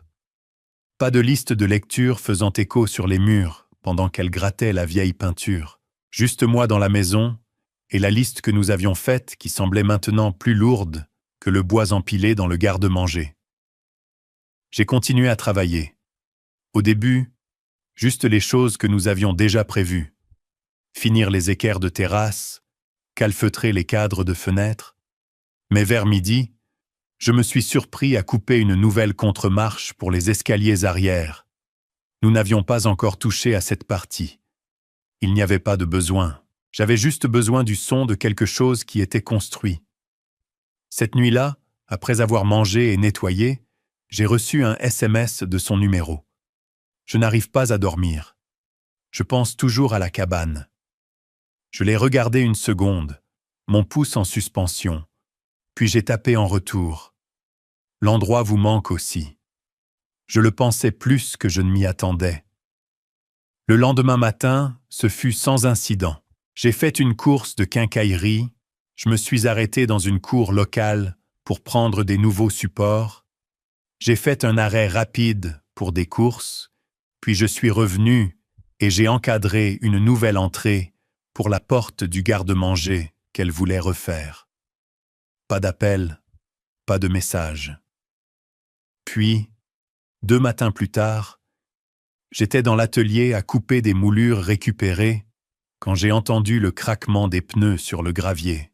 Pas de liste de lecture faisant écho sur les murs pendant qu'elle grattait la vieille peinture. Juste moi dans la maison et la liste que nous avions faite qui semblait maintenant plus lourde que le bois empilé dans le garde-manger. J'ai continué à travailler. Au début, juste les choses que nous avions déjà prévues. Finir les équerres de terrasse, calfeutrer les cadres de fenêtres. Mais vers midi, je me suis surpris à couper une nouvelle contre-marche pour les escaliers arrière. Nous n'avions pas encore touché à cette partie. Il n'y avait pas de besoin. J'avais juste besoin du son de quelque chose qui était construit. Cette nuit-là, après avoir mangé et nettoyé, j'ai reçu un SMS de son numéro. Je n'arrive pas à dormir. Je pense toujours à la cabane. Je l'ai regardé une seconde, mon pouce en suspension, puis j'ai tapé en retour. L'endroit vous manque aussi. Je le pensais plus que je ne m'y attendais. Le lendemain matin, ce fut sans incident. J'ai fait une course de quincaillerie, je me suis arrêté dans une cour locale pour prendre des nouveaux supports. J'ai fait un arrêt rapide pour des courses, puis je suis revenu et j'ai encadré une nouvelle entrée pour la porte du garde-manger qu'elle voulait refaire. Pas d'appel, pas de message. Puis, 2 matins plus tard, j'étais dans l'atelier à couper des moulures récupérées quand j'ai entendu le craquement des pneus sur le gravier.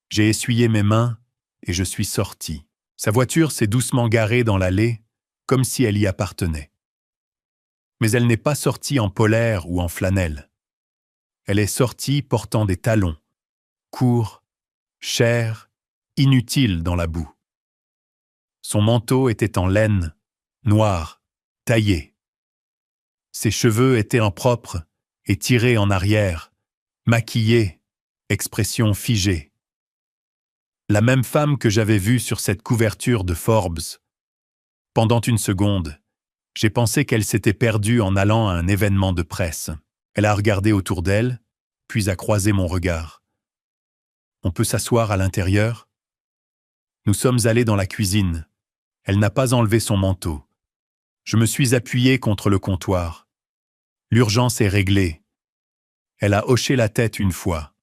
J'ai essuyé mes mains et je suis sorti. Sa voiture s'est doucement garée dans l'allée, comme si elle y appartenait. Mais elle n'est pas sortie en polaire ou en flanelle. Elle est sortie portant des talons, courts, chers, inutiles dans la boue. Son manteau était en laine, noir, taillé. Ses cheveux étaient en propre et tirés en arrière, maquillés, expression figée. La même femme que j'avais vue sur cette couverture de Forbes. Pendant une seconde, j'ai pensé qu'elle s'était perdue en allant à un événement de presse. Elle a regardé autour d'elle, puis a croisé mon regard. On peut s'asseoir à l'intérieur? Nous sommes allés dans la cuisine. Elle n'a pas enlevé son manteau. Je me suis appuyé contre le comptoir. L'urgence est réglée. Elle a hoché la tête une fois.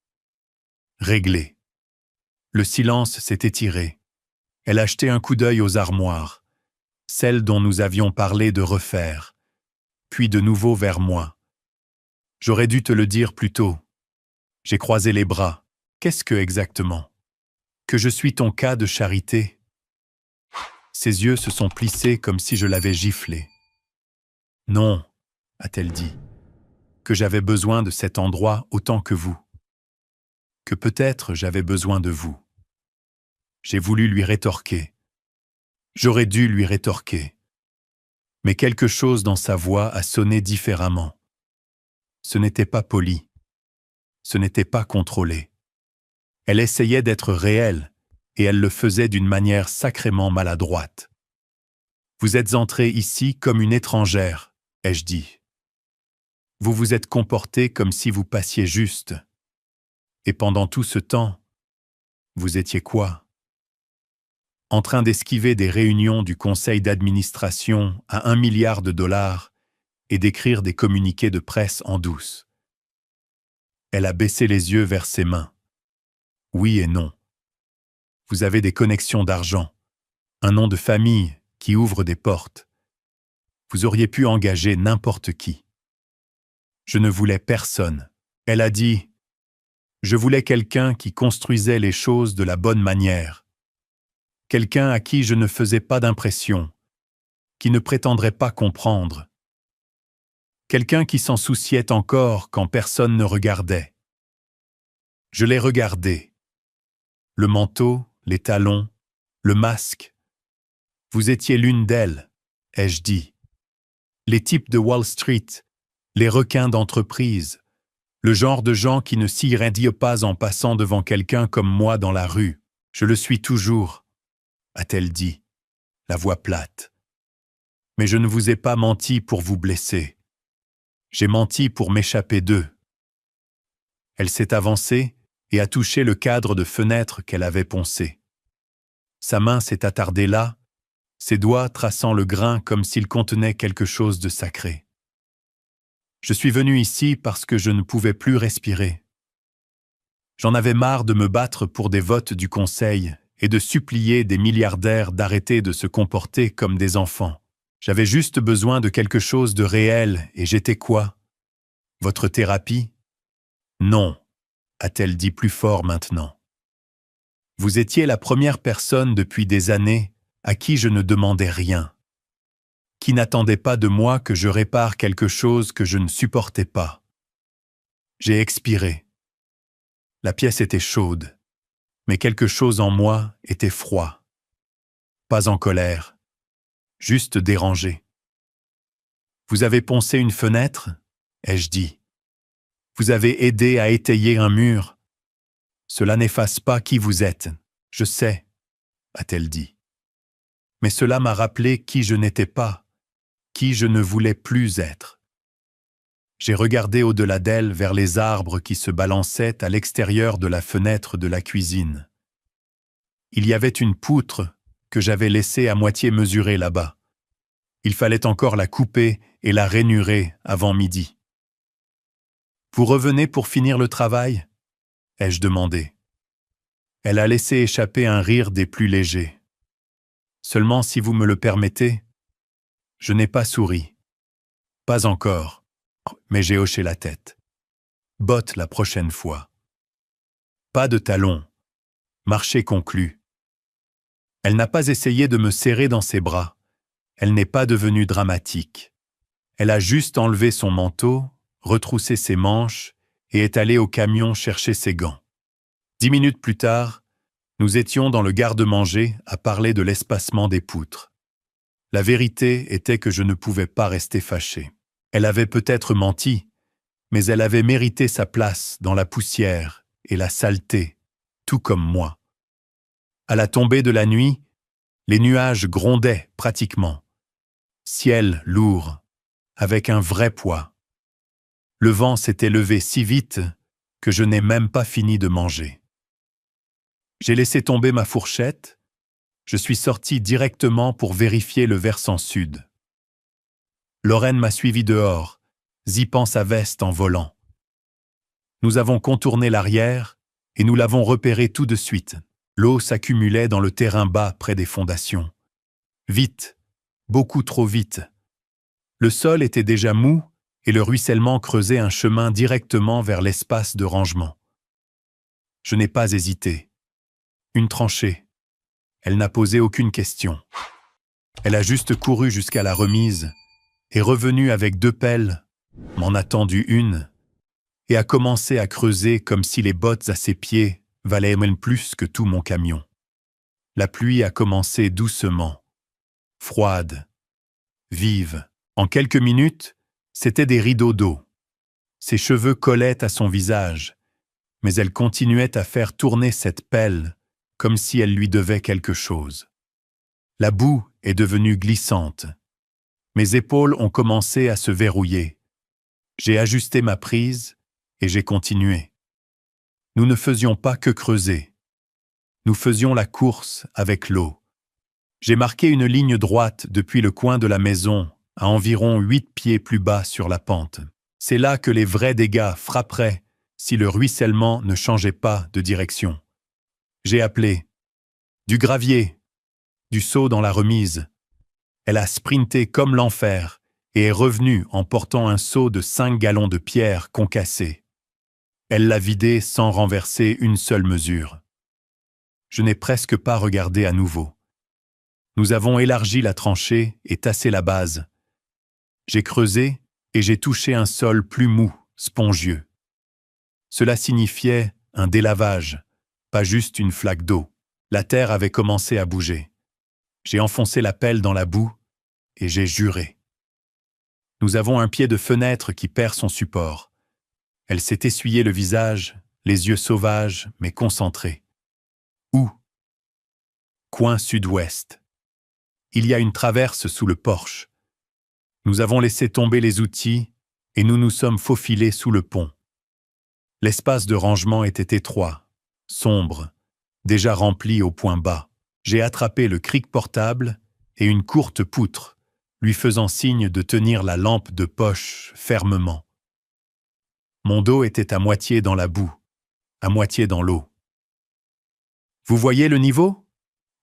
Réglée. Le silence s'est étiré. Elle a jeté un coup d'œil aux armoires, celles dont nous avions parlé de refaire, puis de nouveau vers moi. J'aurais dû te le dire plus tôt. J'ai croisé les bras. Qu'est-ce que exactement? Que je suis ton cas de charité? Ses yeux se sont plissés comme si je l'avais giflé. Non, a-t-elle dit, que j'avais besoin de cet endroit autant que vous. Que peut-être j'avais besoin de vous. J'ai voulu lui rétorquer. J'aurais dû lui rétorquer. Mais quelque chose dans sa voix a sonné différemment. Ce n'était pas poli. Ce n'était pas contrôlé. Elle essayait d'être réelle, et elle le faisait d'une manière sacrément maladroite. Vous êtes entrée ici comme une étrangère, ai-je dit. Vous vous êtes comportée comme si vous passiez juste. Et pendant tout ce temps, vous étiez quoi? En train d'esquiver des réunions du conseil d'administration à 1 milliard de dollars et d'écrire des communiqués de presse en douce. Elle a baissé les yeux vers ses mains. Oui et non. Vous avez des connexions d'argent, un nom de famille qui ouvre des portes. Vous auriez pu engager n'importe qui. Je ne voulais personne. Elle a dit, je voulais quelqu'un qui construisait les choses de la bonne manière. Quelqu'un à qui je ne faisais pas d'impression, qui ne prétendrait pas comprendre. Quelqu'un qui s'en souciait encore quand personne ne regardait. Je l'ai regardé. Le manteau, les talons, le masque. Vous étiez l'une d'elles, ai-je dit. Les types de Wall Street, les requins d'entreprise, le genre de gens qui ne s'irradient pas en passant devant quelqu'un comme moi dans la rue. Je le suis toujours, a-t-elle dit, la voix plate. Mais je ne vous ai pas menti pour vous blesser. J'ai menti pour m'échapper d'eux. Elle s'est avancée et a touché le cadre de fenêtre qu'elle avait poncé. Sa main s'est attardée là, ses doigts traçant le grain comme s'il contenait quelque chose de sacré. Je suis venu ici parce que je ne pouvais plus respirer. J'en avais marre de me battre pour des votes du Conseil et de supplier des milliardaires d'arrêter de se comporter comme des enfants. J'avais juste besoin de quelque chose de réel et j'étais quoi? Votre thérapie? Non, a-t-elle dit plus fort maintenant. Vous étiez la première personne depuis des années à qui je ne demandais rien, qui n'attendait pas de moi que je répare quelque chose que je ne supportais pas. J'ai expiré. La pièce était chaude, mais quelque chose en moi était froid. Pas en colère, juste dérangé. Vous avez poncé une fenêtre, ai-je dit. Vous avez aidé à étayer un mur. Cela n'efface pas qui vous êtes, je sais, a-t-elle dit. Mais cela m'a rappelé qui je n'étais pas, qui je ne voulais plus être. J'ai regardé au-delà d'elle vers les arbres qui se balançaient à l'extérieur de la fenêtre de la cuisine. Il y avait une poutre que j'avais laissée à moitié mesurée là-bas. Il fallait encore la couper et la rainurer avant midi. Vous revenez pour finir le travail? Ai-je demandé. Elle a laissé échapper un rire des plus légers. Seulement si vous me le permettez, je n'ai pas souri. Pas encore, mais j'ai hoché la tête. Botte la prochaine fois. Pas de talons. Marché conclu. Elle n'a pas essayé de me serrer dans ses bras. Elle n'est pas devenue dramatique. Elle a juste enlevé son manteau, retroussé ses manches et est allée au camion chercher ses gants. 10 minutes plus tard, nous étions dans le garde-manger à parler de l'espacement des poutres. La vérité était que je ne pouvais pas rester fâché. Elle avait peut-être menti, mais elle avait mérité sa place dans la poussière et la saleté, tout comme moi. À la tombée de la nuit, les nuages grondaient pratiquement. Ciel lourd, avec un vrai poids. Le vent s'était levé si vite que je n'ai même pas fini de manger. J'ai laissé tomber ma fourchette. Je suis sorti directement pour vérifier le versant sud. Lorraine m'a suivi dehors, zippant sa veste en volant. Nous avons contourné l'arrière et nous l'avons repéré tout de suite. L'eau s'accumulait dans le terrain bas près des fondations. Vite, beaucoup trop vite. Le sol était déjà mou et le ruissellement creusait un chemin directement vers l'espace de rangement. Je n'ai pas hésité. Une tranchée. Elle n'a posé aucune question. Elle a juste couru jusqu'à la remise, est revenue avec 2 pelles, m'en a tendu une, et a commencé à creuser comme si les bottes à ses pieds valaient même plus que tout mon camion. La pluie a commencé doucement, froide, vive. En quelques minutes, c'était des rideaux d'eau. Ses cheveux collaient à son visage, mais elle continuait à faire tourner cette pelle comme si elle lui devait quelque chose. La boue est devenue glissante. Mes épaules ont commencé à se verrouiller. J'ai ajusté ma prise et j'ai continué. Nous ne faisions pas que creuser. Nous faisions la course avec l'eau. J'ai marqué une ligne droite depuis le coin de la maison à environ 8 pieds plus bas sur la pente. C'est là que les vrais dégâts frapperaient si le ruissellement ne changeait pas de direction. J'ai appelé. Du gravier, du seau dans la remise. Elle a sprinté comme l'enfer et est revenue en portant un seau de 5 gallons de pierre concassée. Elle l'a vidé sans renverser une seule mesure. Je n'ai presque pas regardé à nouveau. Nous avons élargi la tranchée et tassé la base. J'ai creusé et j'ai touché un sol plus mou, spongieux. Cela signifiait un délavage, pas juste une flaque d'eau. La terre avait commencé à bouger. J'ai enfoncé la pelle dans la boue et j'ai juré. Nous avons un pied de fenêtre qui perd son support. Elle s'est essuyée le visage, les yeux sauvages mais concentrés. Où? Coin sud-ouest. Il y a une traverse sous le porche. Nous avons laissé tomber les outils et nous nous sommes faufilés sous le pont. L'espace de rangement était étroit, sombre, déjà rempli au point bas. J'ai attrapé le cric portable et une courte poutre, lui faisant signe de tenir la lampe de poche fermement. Mon dos était à moitié dans la boue, à moitié dans l'eau. « Vous voyez le niveau ?»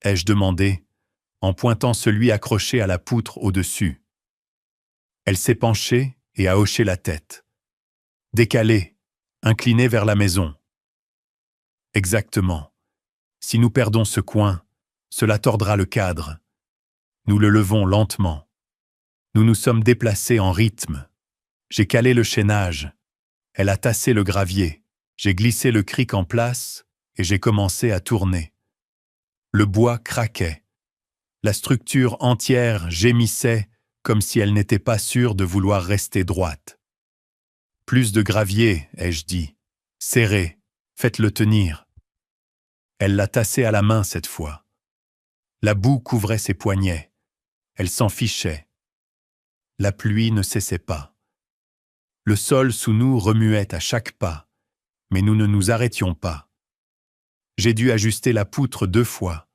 ai-je demandé, en pointant celui accroché à la poutre au-dessus. Elle s'est penchée et a hoché la tête. Décalée, inclinée vers la maison. Exactement. Si nous perdons ce coin, cela tordra le cadre. Nous le levons lentement. Nous nous sommes déplacés en rythme. J'ai calé le chaînage. Elle a tassé le gravier. J'ai glissé le cric en place et j'ai commencé à tourner. Le bois craquait. La structure entière gémissait comme si elle n'était pas sûre de vouloir rester droite. « Plus de gravier, ai-je dit. Serrez, faites-le tenir. » Elle l'a tassé à la main cette fois. La boue couvrait ses poignets. Elle s'en fichait. La pluie ne cessait pas. Le sol sous nous remuait à chaque pas, mais nous ne nous arrêtions pas. J'ai dû ajuster la poutre 2 fois.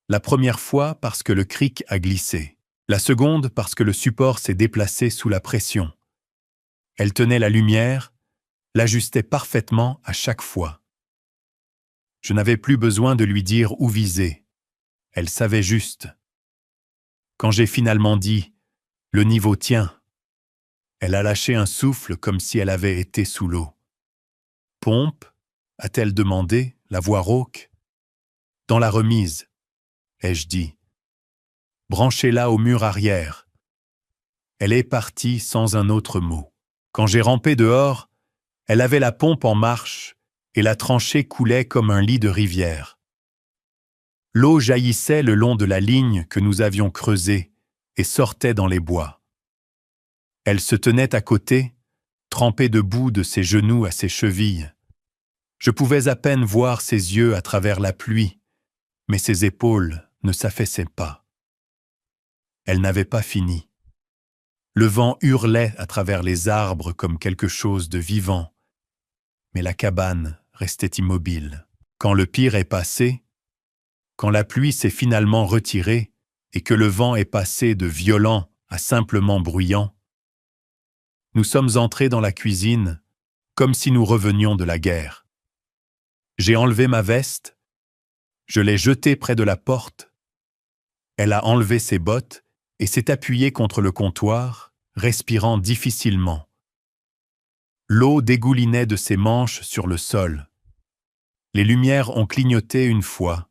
La première fois parce que le cric a glissé. La seconde parce que le support s'est déplacé sous la pression. Elle tenait la lumière, l'ajustait parfaitement à chaque fois. Je n'avais plus besoin de lui dire où viser. Elle savait juste. Quand j'ai finalement dit « Le niveau tient », elle a lâché un souffle comme si elle avait été sous l'eau. « Pompe » a-t-elle demandé, la voix rauque. « Dans la remise », ai-je dit. « Branchez-la au mur arrière ». Elle est partie sans un autre mot. Quand j'ai rampé dehors, elle avait la pompe en marche et la tranchée coulait comme un lit de rivière. L'eau jaillissait le long de la ligne que nous avions creusée et sortait dans les bois. Elle se tenait à côté, trempée de boue de ses genoux à ses chevilles. Je pouvais à peine voir ses yeux à travers la pluie, mais ses épaules ne s'affaissaient pas. Elle n'avait pas fini. Le vent hurlait à travers les arbres comme quelque chose de vivant, mais la cabane restait immobile. Quand le pire est passé, quand la pluie s'est finalement retirée et que le vent est passé de violent à simplement bruyant, nous sommes entrés dans la cuisine comme si nous revenions de la guerre. J'ai enlevé ma veste, je l'ai jetée près de la porte. Elle a enlevé ses bottes et s'est appuyée contre le comptoir, respirant difficilement. L'eau dégoulinait de ses manches sur le sol. Les lumières ont clignoté une fois,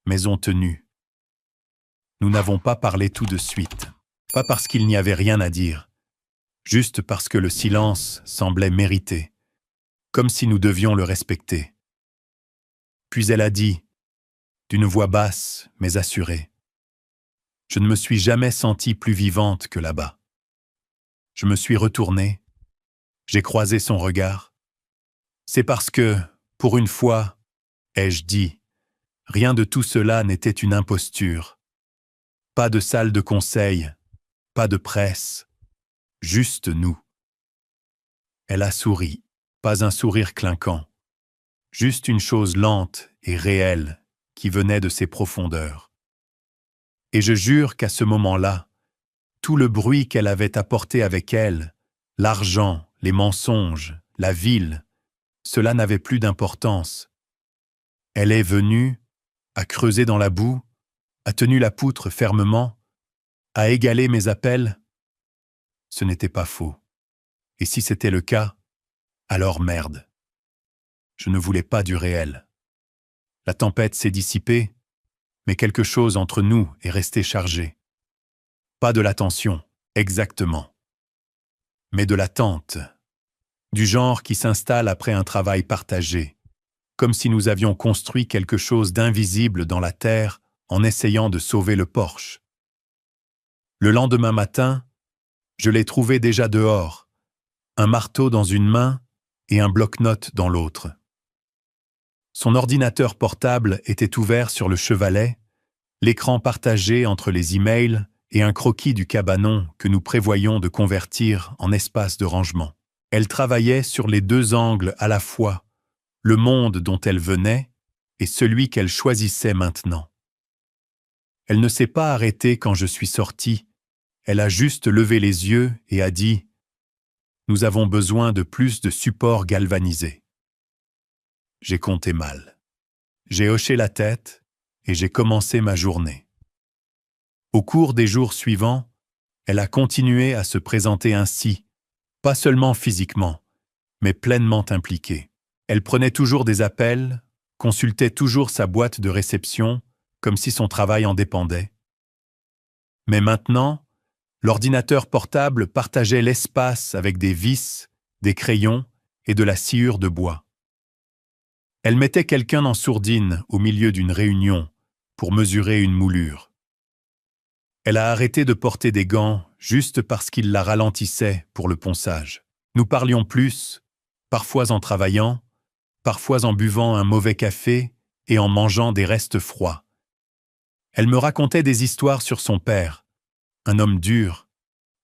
mais ont tenu. Nous n'avons pas parlé tout de suite, pas parce qu'il n'y avait rien à dire, juste parce que le silence semblait mérité, comme si nous devions le respecter. Puis elle a dit, d'une voix basse mais assurée, « Je ne me suis jamais sentie plus vivante que là-bas. » Je me suis retourné, j'ai croisé son regard. C'est parce que, pour une fois, ai-je dit, rien de tout cela n'était une imposture. Pas de salle de conseil, pas de presse, juste nous. Elle a souri, pas un sourire clinquant, juste une chose lente et réelle qui venait de ses profondeurs. Et je jure qu'à ce moment-là, tout le bruit qu'elle avait apporté avec elle, l'argent, les mensonges, la ville, cela n'avait plus d'importance. Elle est venue, a creusé dans la boue, a tenu la poutre fermement, a égalé mes appels. Ce n'était pas faux. Et si c'était le cas, alors merde. Je ne voulais pas du réel. La tempête s'est dissipée, mais quelque chose entre nous est resté chargé. Pas de la tension, exactement, mais de l'attente, du genre qui s'installe après un travail partagé, comme si nous avions construit quelque chose d'invisible dans la terre en essayant de sauver le porche. Le lendemain matin, je l'ai trouvé déjà dehors, un marteau dans une main et un bloc-notes dans l'autre. Son ordinateur portable était ouvert sur le chevalet, l'écran partagé entre les emails et un croquis du cabanon que nous prévoyons de convertir en espace de rangement. Elle travaillait sur les deux angles à la fois, le monde dont elle venait et celui qu'elle choisissait maintenant. Elle ne s'est pas arrêtée quand je suis sorti, elle a juste levé les yeux et a dit « Nous avons besoin de plus de supports galvanisés. » J'ai compté mal. J'ai hoché la tête et j'ai commencé ma journée. Au cours des jours suivants, elle a continué à se présenter ainsi, pas seulement physiquement, mais pleinement impliquée. Elle prenait toujours des appels, consultait toujours sa boîte de réception, comme si son travail en dépendait. Mais maintenant, l'ordinateur portable partageait l'espace avec des vis, des crayons et de la sciure de bois. Elle mettait quelqu'un en sourdine au milieu d'une réunion pour mesurer une moulure. Elle a arrêté de porter des gants juste parce qu'il la ralentissait pour le ponçage. Nous parlions plus, parfois en travaillant, parfois en buvant un mauvais café et en mangeant des restes froids. Elle me racontait des histoires sur son père, un homme dur,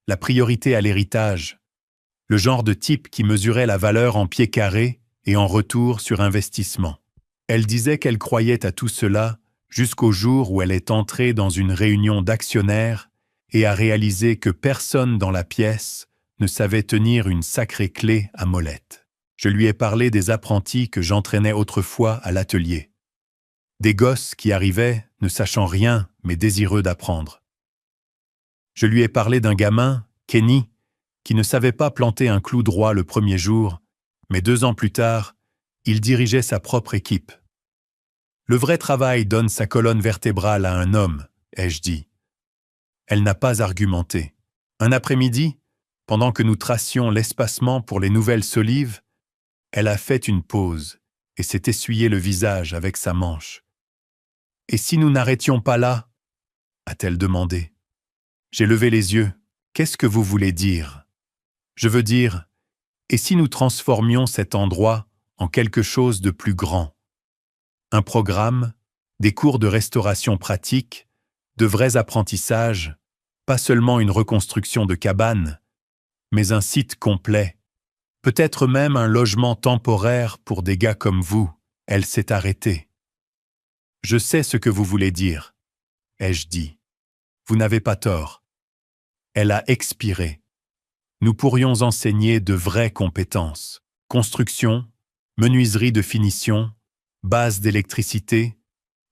la priorité à l'héritage, le genre de type qui mesurait la valeur en pieds carrés et en retour sur investissement. Elle disait qu'elle croyait à tout cela jusqu'au jour où elle est entrée dans une réunion d'actionnaires et a réalisé que personne dans la pièce ne savait tenir une sacrée clé à molette. Je lui ai parlé des apprentis que j'entraînais autrefois à l'atelier. Des gosses qui arrivaient, ne sachant rien, mais désireux d'apprendre. Je lui ai parlé d'un gamin, Kenny, qui ne savait pas planter un clou droit le premier jour, mais 2 ans plus tard, il dirigeait sa propre équipe. Le vrai travail donne sa colonne vertébrale à un homme, ai-je dit. Elle n'a pas argumenté. Un après-midi, pendant que nous tracions l'espacement pour les nouvelles solives, elle a fait une pause et s'est essuyé le visage avec sa manche. « Et si nous n'arrêtions pas là ?» a-t-elle demandé. J'ai levé les yeux. « Qu'est-ce que vous voulez dire ?» Je veux dire, et si nous transformions cet endroit en quelque chose de plus grand? Un programme, des cours de restauration pratique, de vrais apprentissages, pas seulement une reconstruction de cabane, mais un site complet, peut-être même un logement temporaire pour des gars comme vous. Elle s'est arrêtée. Je sais ce que vous voulez dire, ai-je dit. Vous n'avez pas tort. Elle a expiré. Nous pourrions enseigner de vraies compétences. Construction, menuiserie de finition, base d'électricité,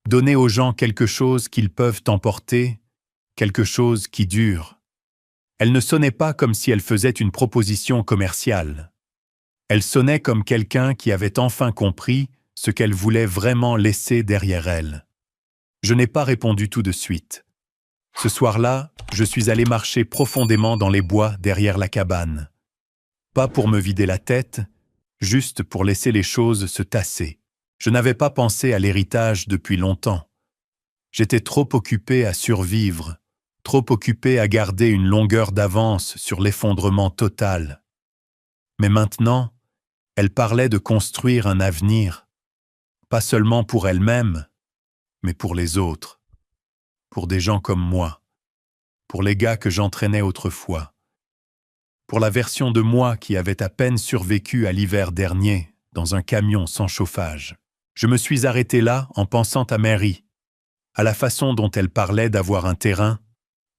donner aux gens quelque chose qu'ils peuvent emporter, quelque chose qui dure. Elle ne sonnait pas comme si elle faisait une proposition commerciale. Elle sonnait comme quelqu'un qui avait enfin compris ce qu'elle voulait vraiment laisser derrière elle. Je n'ai pas répondu tout de suite. Ce soir-là, je suis allé marcher profondément dans les bois derrière la cabane. Pas pour me vider la tête, juste pour laisser les choses se tasser. Je n'avais pas pensé à l'héritage depuis longtemps. J'étais trop occupé à survivre, trop occupé à garder une longueur d'avance sur l'effondrement total. Mais maintenant, elle parlait de construire un avenir, pas seulement pour elle-même, mais pour les autres, pour des gens comme moi, pour les gars que j'entraînais autrefois, pour la version de moi qui avait à peine survécu à l'hiver dernier dans un camion sans chauffage. Je me suis arrêté là en pensant à Mary, à la façon dont elle parlait d'avoir un terrain,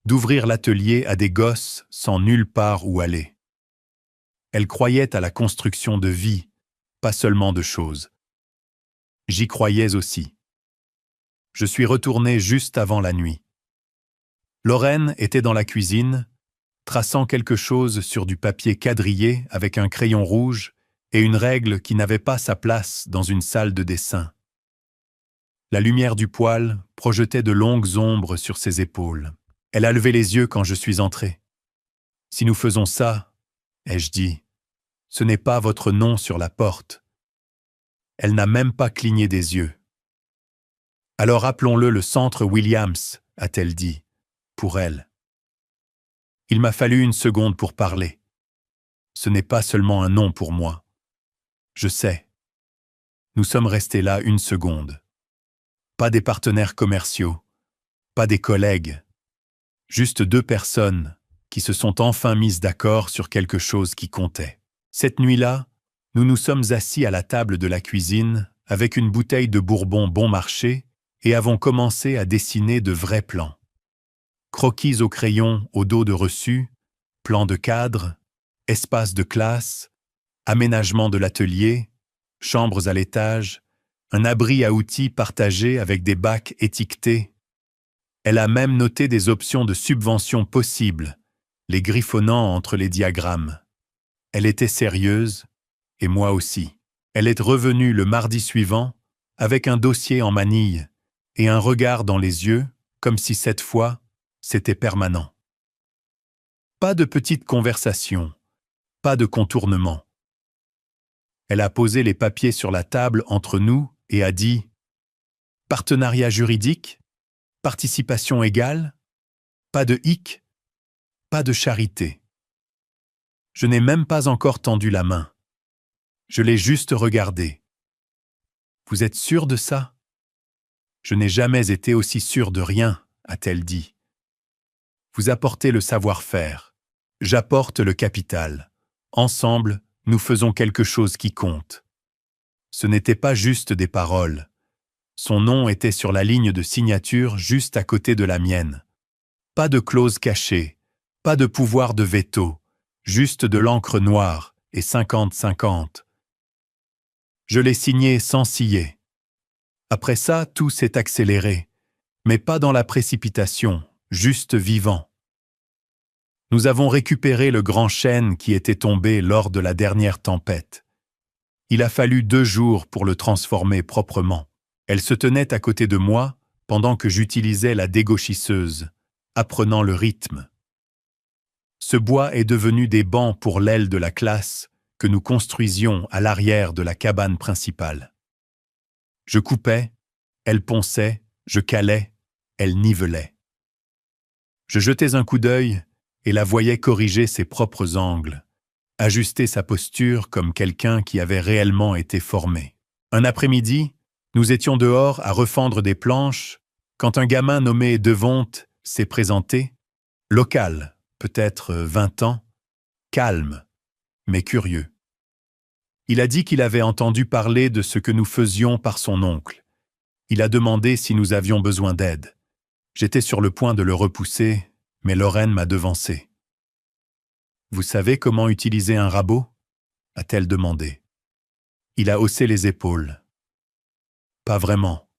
d'ouvrir l'atelier à des gosses sans nulle part où aller. Elle croyait à la construction de vie, pas seulement de choses. J'y croyais aussi. Je suis retourné juste avant la nuit. Lorraine était dans la cuisine, traçant quelque chose sur du papier quadrillé avec un crayon rouge et une règle qui n'avait pas sa place dans une salle de dessin. La lumière du poêle projetait de longues ombres sur ses épaules. Elle a levé les yeux quand je suis entré. « Si nous faisons ça, ai-je dit, ce n'est pas votre nom sur la porte. » Elle n'a même pas cligné des yeux. « Alors appelons-le le Centre Williams, a-t-elle dit, pour elle. Il m'a fallu une seconde pour parler. Ce n'est pas seulement un nom pour moi. Je sais. Nous sommes restés là une seconde. Pas des partenaires commerciaux, pas des collègues, juste deux personnes qui se sont enfin mises d'accord sur quelque chose qui comptait. Cette nuit-là, nous nous sommes assis à la table de la cuisine avec une bouteille de bourbon bon marché et avons commencé à dessiner de vrais plans. Croquis au crayon au dos de reçu, plans de cadre, espace de classe, aménagement de l'atelier, chambres à l'étage, un abri à outils partagé avec des bacs étiquetés. Elle a même noté des options de subvention possibles, les griffonnant entre les diagrammes. Elle était sérieuse, et moi aussi. Elle est revenue le mardi suivant, avec un dossier en manille et un regard dans les yeux, comme si cette fois, c'était permanent. Pas de petites conversations, pas de contournement. Elle a posé les papiers sur la table entre nous et a dit « Partenariat juridique, participation égale, pas de hic, pas de charité. » Je n'ai même pas encore tendu la main. Je l'ai juste regardée. « Vous êtes sûr de ça ?»« Je n'ai jamais été aussi sûr de rien, » a-t-elle dit. « Vous apportez le savoir-faire. J'apporte le capital. Ensemble, nous faisons quelque chose qui compte. » Ce n'était pas juste des paroles. Son nom était sur la ligne de signature juste à côté de la mienne. Pas de clause cachée, pas de pouvoir de veto, juste de l'encre noire et 50-50. Je l'ai signé sans scier. Après ça, tout s'est accéléré, mais pas dans la précipitation, juste vivant. Nous avons récupéré le grand chêne qui était tombé lors de la dernière tempête. Il a fallu 2 jours pour le transformer proprement. Elle se tenait à côté de moi pendant que j'utilisais la dégauchisseuse, apprenant le rythme. Ce bois est devenu des bancs pour l'aile de la classe que nous construisions à l'arrière de la cabane principale. Je coupais, elle ponçait, je calais, elle nivelait. Je jetais un coup d'œil et la voyais corriger ses propres angles, ajuster sa posture comme quelqu'un qui avait réellement été formé. Un après-midi, nous étions dehors à refendre des planches quand un gamin nommé Devonte s'est présenté, local, peut-être 20 ans, calme, mais curieux. Il a dit qu'il avait entendu parler de ce que nous faisions par son oncle. Il a demandé si nous avions besoin d'aide. J'étais sur le point de le repousser, mais Lorraine m'a devancé. « Vous savez comment utiliser un rabot ?» a-t-elle demandé. Il a haussé les épaules. « Pas vraiment. »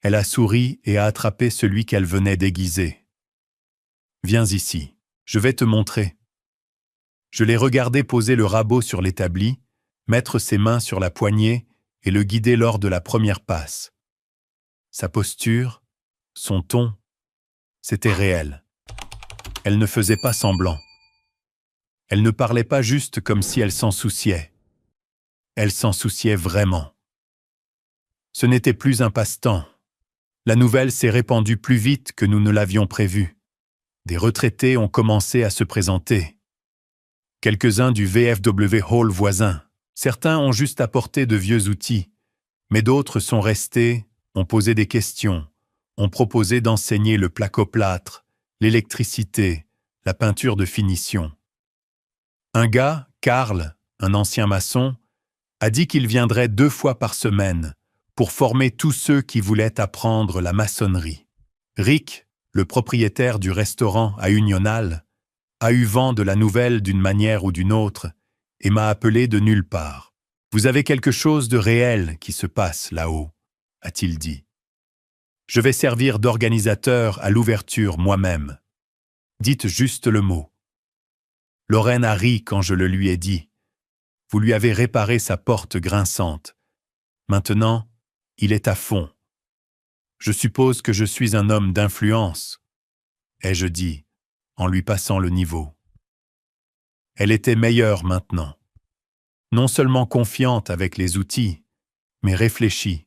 Elle a souri et a attrapé celui qu'elle venait déguiser. « Viens ici, je vais te montrer. » Je l'ai regardé poser le rabot sur l'établi, mettre ses mains sur la poignée et le guider lors de la première passe. Sa posture, son ton, c'était réel. Elle ne faisait pas semblant. Elle ne parlait pas juste comme si elle s'en souciait. Elle s'en souciait vraiment. Ce n'était plus un passe-temps. La nouvelle s'est répandue plus vite que nous ne l'avions prévu. Des retraités ont commencé à se présenter. Quelques-uns du VFW Hall voisin. Certains ont juste apporté de vieux outils, mais d'autres sont restés, ont posé des questions, ont proposé d'enseigner le placoplâtre, l'électricité, la peinture de finition. Un gars, Karl, un ancien maçon, a dit qu'il viendrait 2 fois par semaine pour former tous ceux qui voulaient apprendre la maçonnerie. Rick, le propriétaire du restaurant à Unional, a eu vent de la nouvelle d'une manière ou d'une autre et m'a appelé de nulle part. « Vous avez quelque chose de réel qui se passe là-haut », a-t-il dit. « Je vais servir d'organisateur à l'ouverture moi-même. Dites juste le mot. » Lorraine a ri quand je le lui ai dit. Vous lui avez réparé sa porte grinçante. Maintenant, il est à fond. Je suppose que je suis un homme d'influence, ai-je dit, en lui passant le niveau. Elle était meilleure maintenant. Non seulement confiante avec les outils, mais réfléchie.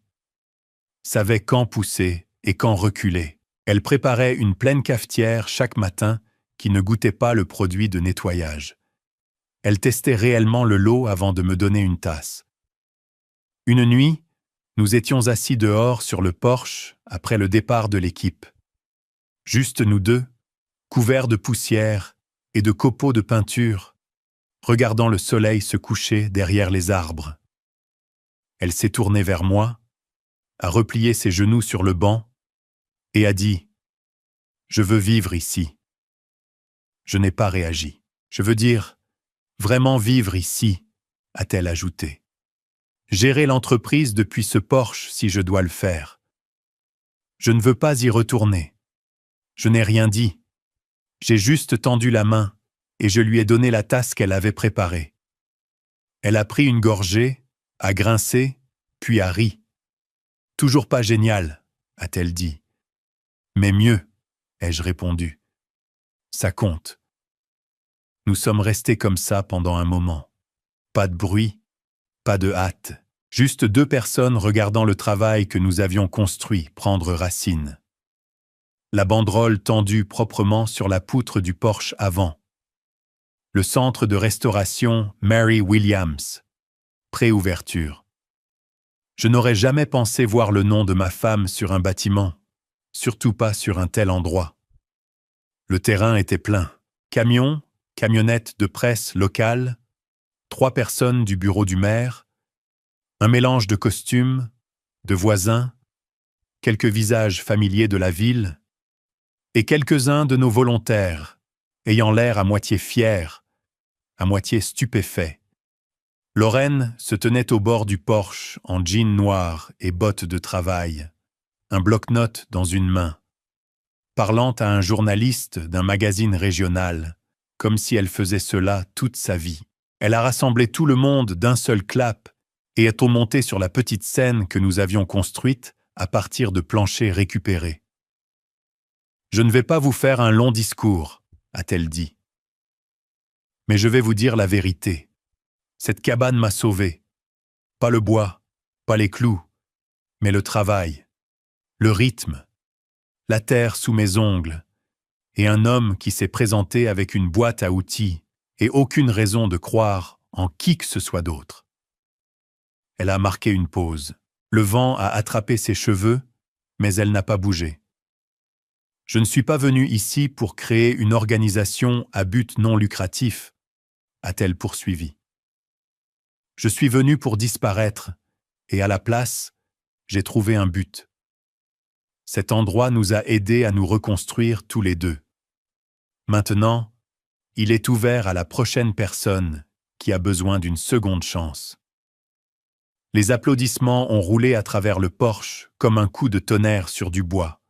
Savait quand pousser et quand reculer. Elle préparait une pleine cafetière chaque matin qui ne goûtait pas le produit de nettoyage. Elle testait réellement le lot avant de me donner une tasse. Une nuit, nous étions assis dehors sur le porche après le départ de l'équipe. Juste nous deux, couverts de poussière et de copeaux de peinture, regardant le soleil se coucher derrière les arbres. Elle s'est tournée vers moi, a replié ses genoux sur le banc et a dit « Je veux vivre ici ». Je n'ai pas réagi. Je veux dire « vraiment vivre ici », a-t-elle ajouté. Gérer l'entreprise depuis ce porche si je dois le faire. Je ne veux pas y retourner. Je n'ai rien dit. J'ai juste tendu la main et je lui ai donné la tasse qu'elle avait préparée. Elle a pris une gorgée, a grincé, puis a ri. « Toujours pas génial », a-t-elle dit. « Mais mieux », ai-je répondu. « Ça compte. » Nous sommes restés comme ça pendant un moment. Pas de bruit, pas de hâte. Juste 2 personnes regardant le travail que nous avions construit prendre racine. La banderole tendue proprement sur la poutre du porche avant. Le centre de restauration Mary Williams. Préouverture. Je n'aurais jamais pensé voir le nom de ma femme sur un bâtiment, surtout pas sur un tel endroit. Le terrain était plein. Camions, camionnettes de presse locale, 3 personnes du bureau du maire, un mélange de costumes, de voisins, quelques visages familiers de la ville, et quelques-uns de nos volontaires, ayant l'air à moitié fiers, à moitié stupéfaits. Lorraine se tenait au bord du porche en jean noir et bottes de travail, un bloc-notes dans une main, parlant à un journaliste d'un magazine régional, comme si elle faisait cela toute sa vie. Elle a rassemblé tout le monde d'un seul clap et est montée sur la petite scène que nous avions construite à partir de planchers récupérés. « Je ne vais pas vous faire un long discours », a-t-elle dit. « Mais je vais vous dire la vérité. Cette cabane m'a sauvé. Pas le bois, pas les clous, mais le travail, le rythme, la terre sous mes ongles, et un homme qui s'est présenté avec une boîte à outils et aucune raison de croire en qui que ce soit d'autre. » Elle a marqué une pause. Le vent a attrapé ses cheveux, mais elle n'a pas bougé. « Je ne suis pas venue ici pour créer une organisation à but non lucratif, » a-t-elle poursuivi. « Je suis venue pour disparaître, et à la place, j'ai trouvé un but. Cet endroit nous a aidés à nous reconstruire tous les deux. Maintenant, il est ouvert à la prochaine personne qui a besoin d'une seconde chance. » Les applaudissements ont roulé à travers le porche comme un coup de tonnerre sur du bois.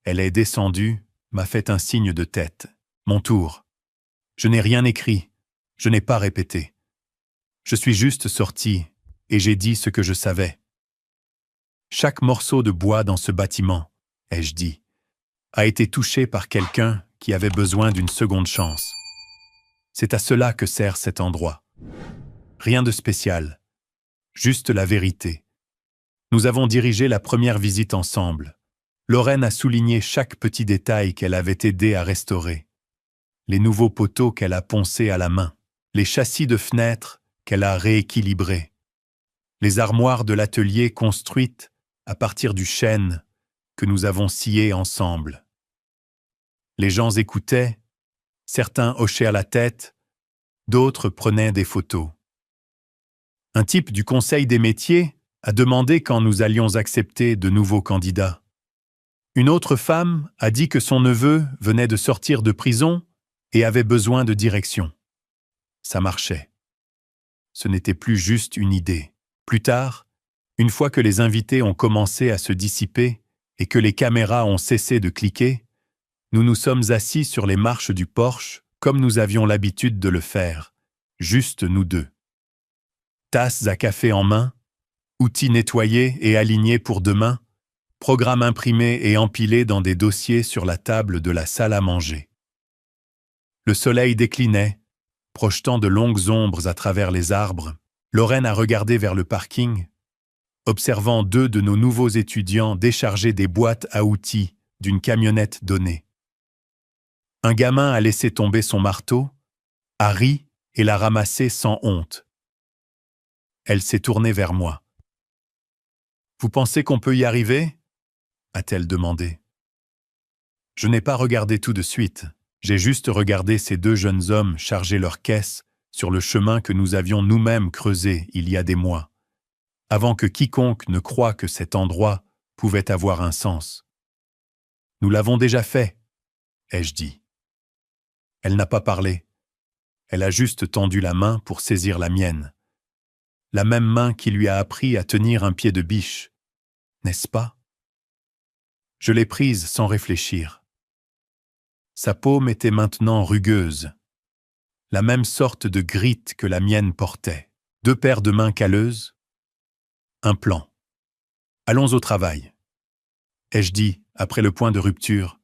Elle est descendue, m'a fait un signe de tête. Mon tour. Je n'ai rien écrit, je n'ai pas répété. Je suis juste sortie et j'ai dit ce que je savais. Chaque morceau de bois dans ce bâtiment, ai-je dit, a été touché par quelqu'un qui avait besoin d'une seconde chance. C'est à cela que sert cet endroit. Rien de spécial, juste la vérité. Nous avons dirigé la première visite ensemble. Lorraine a souligné chaque petit détail qu'elle avait aidé à restaurer. Les nouveaux poteaux qu'elle a poncés à la main, les châssis de fenêtres qu'elle a rééquilibrés, les armoires de l'atelier construites à partir du chêne que nous avons scié ensemble. Les gens écoutaient, certains hochaient la tête, d'autres prenaient des photos. Un type du Conseil des métiers a demandé quand nous allions accepter de nouveaux candidats. Une autre femme a dit que son neveu venait de sortir de prison et avait besoin de direction. Ça marchait. Ce n'était plus juste une idée. Plus tard, une fois que les invités ont commencé à se dissiper et que les caméras ont cessé de cliquer, nous nous sommes assis sur les marches du porche comme nous avions l'habitude de le faire, juste nous deux. Tasses à café en main, outils nettoyés et alignés pour demain, programmes imprimés et empilés dans des dossiers sur la table de la salle à manger. Le soleil déclinait, projetant de longues ombres à travers les arbres. Lorraine a regardé vers le parking, observant deux de nos nouveaux étudiants décharger des boîtes à outils d'une camionnette donnée. Un gamin a laissé tomber son marteau, a ri et l'a ramassé sans honte. Elle s'est tournée vers moi. « Vous pensez qu'on peut y arriver ?» a-t-elle demandé. Je n'ai pas regardé tout de suite. J'ai juste regardé ces deux jeunes hommes charger leurs caisses sur le chemin que nous avions nous-mêmes creusé il y a des mois, avant que quiconque ne croie que cet endroit pouvait avoir un sens. « Nous l'avons déjà fait, ai-je dit. Elle n'a pas parlé. Elle a juste tendu la main pour saisir la mienne. La même main qui lui a appris à tenir un pied de biche, n'est-ce pas? Je l'ai prise sans réfléchir. Sa paume était maintenant rugueuse, la même sorte de grite que la mienne portait. Deux paires de mains calleuses, un plan. Allons au travail. Ai-je dit, après le point de rupture,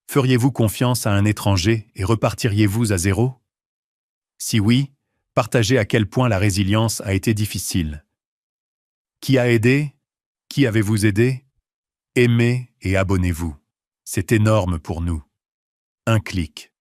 feriez-vous confiance à un étranger et repartiriez-vous à zéro? Si oui, partagez à quel point la résilience a été difficile. Qui a aidé? Qui avez-vous aidé? Aimez et abonnez-vous. C'est énorme pour nous. Un clic.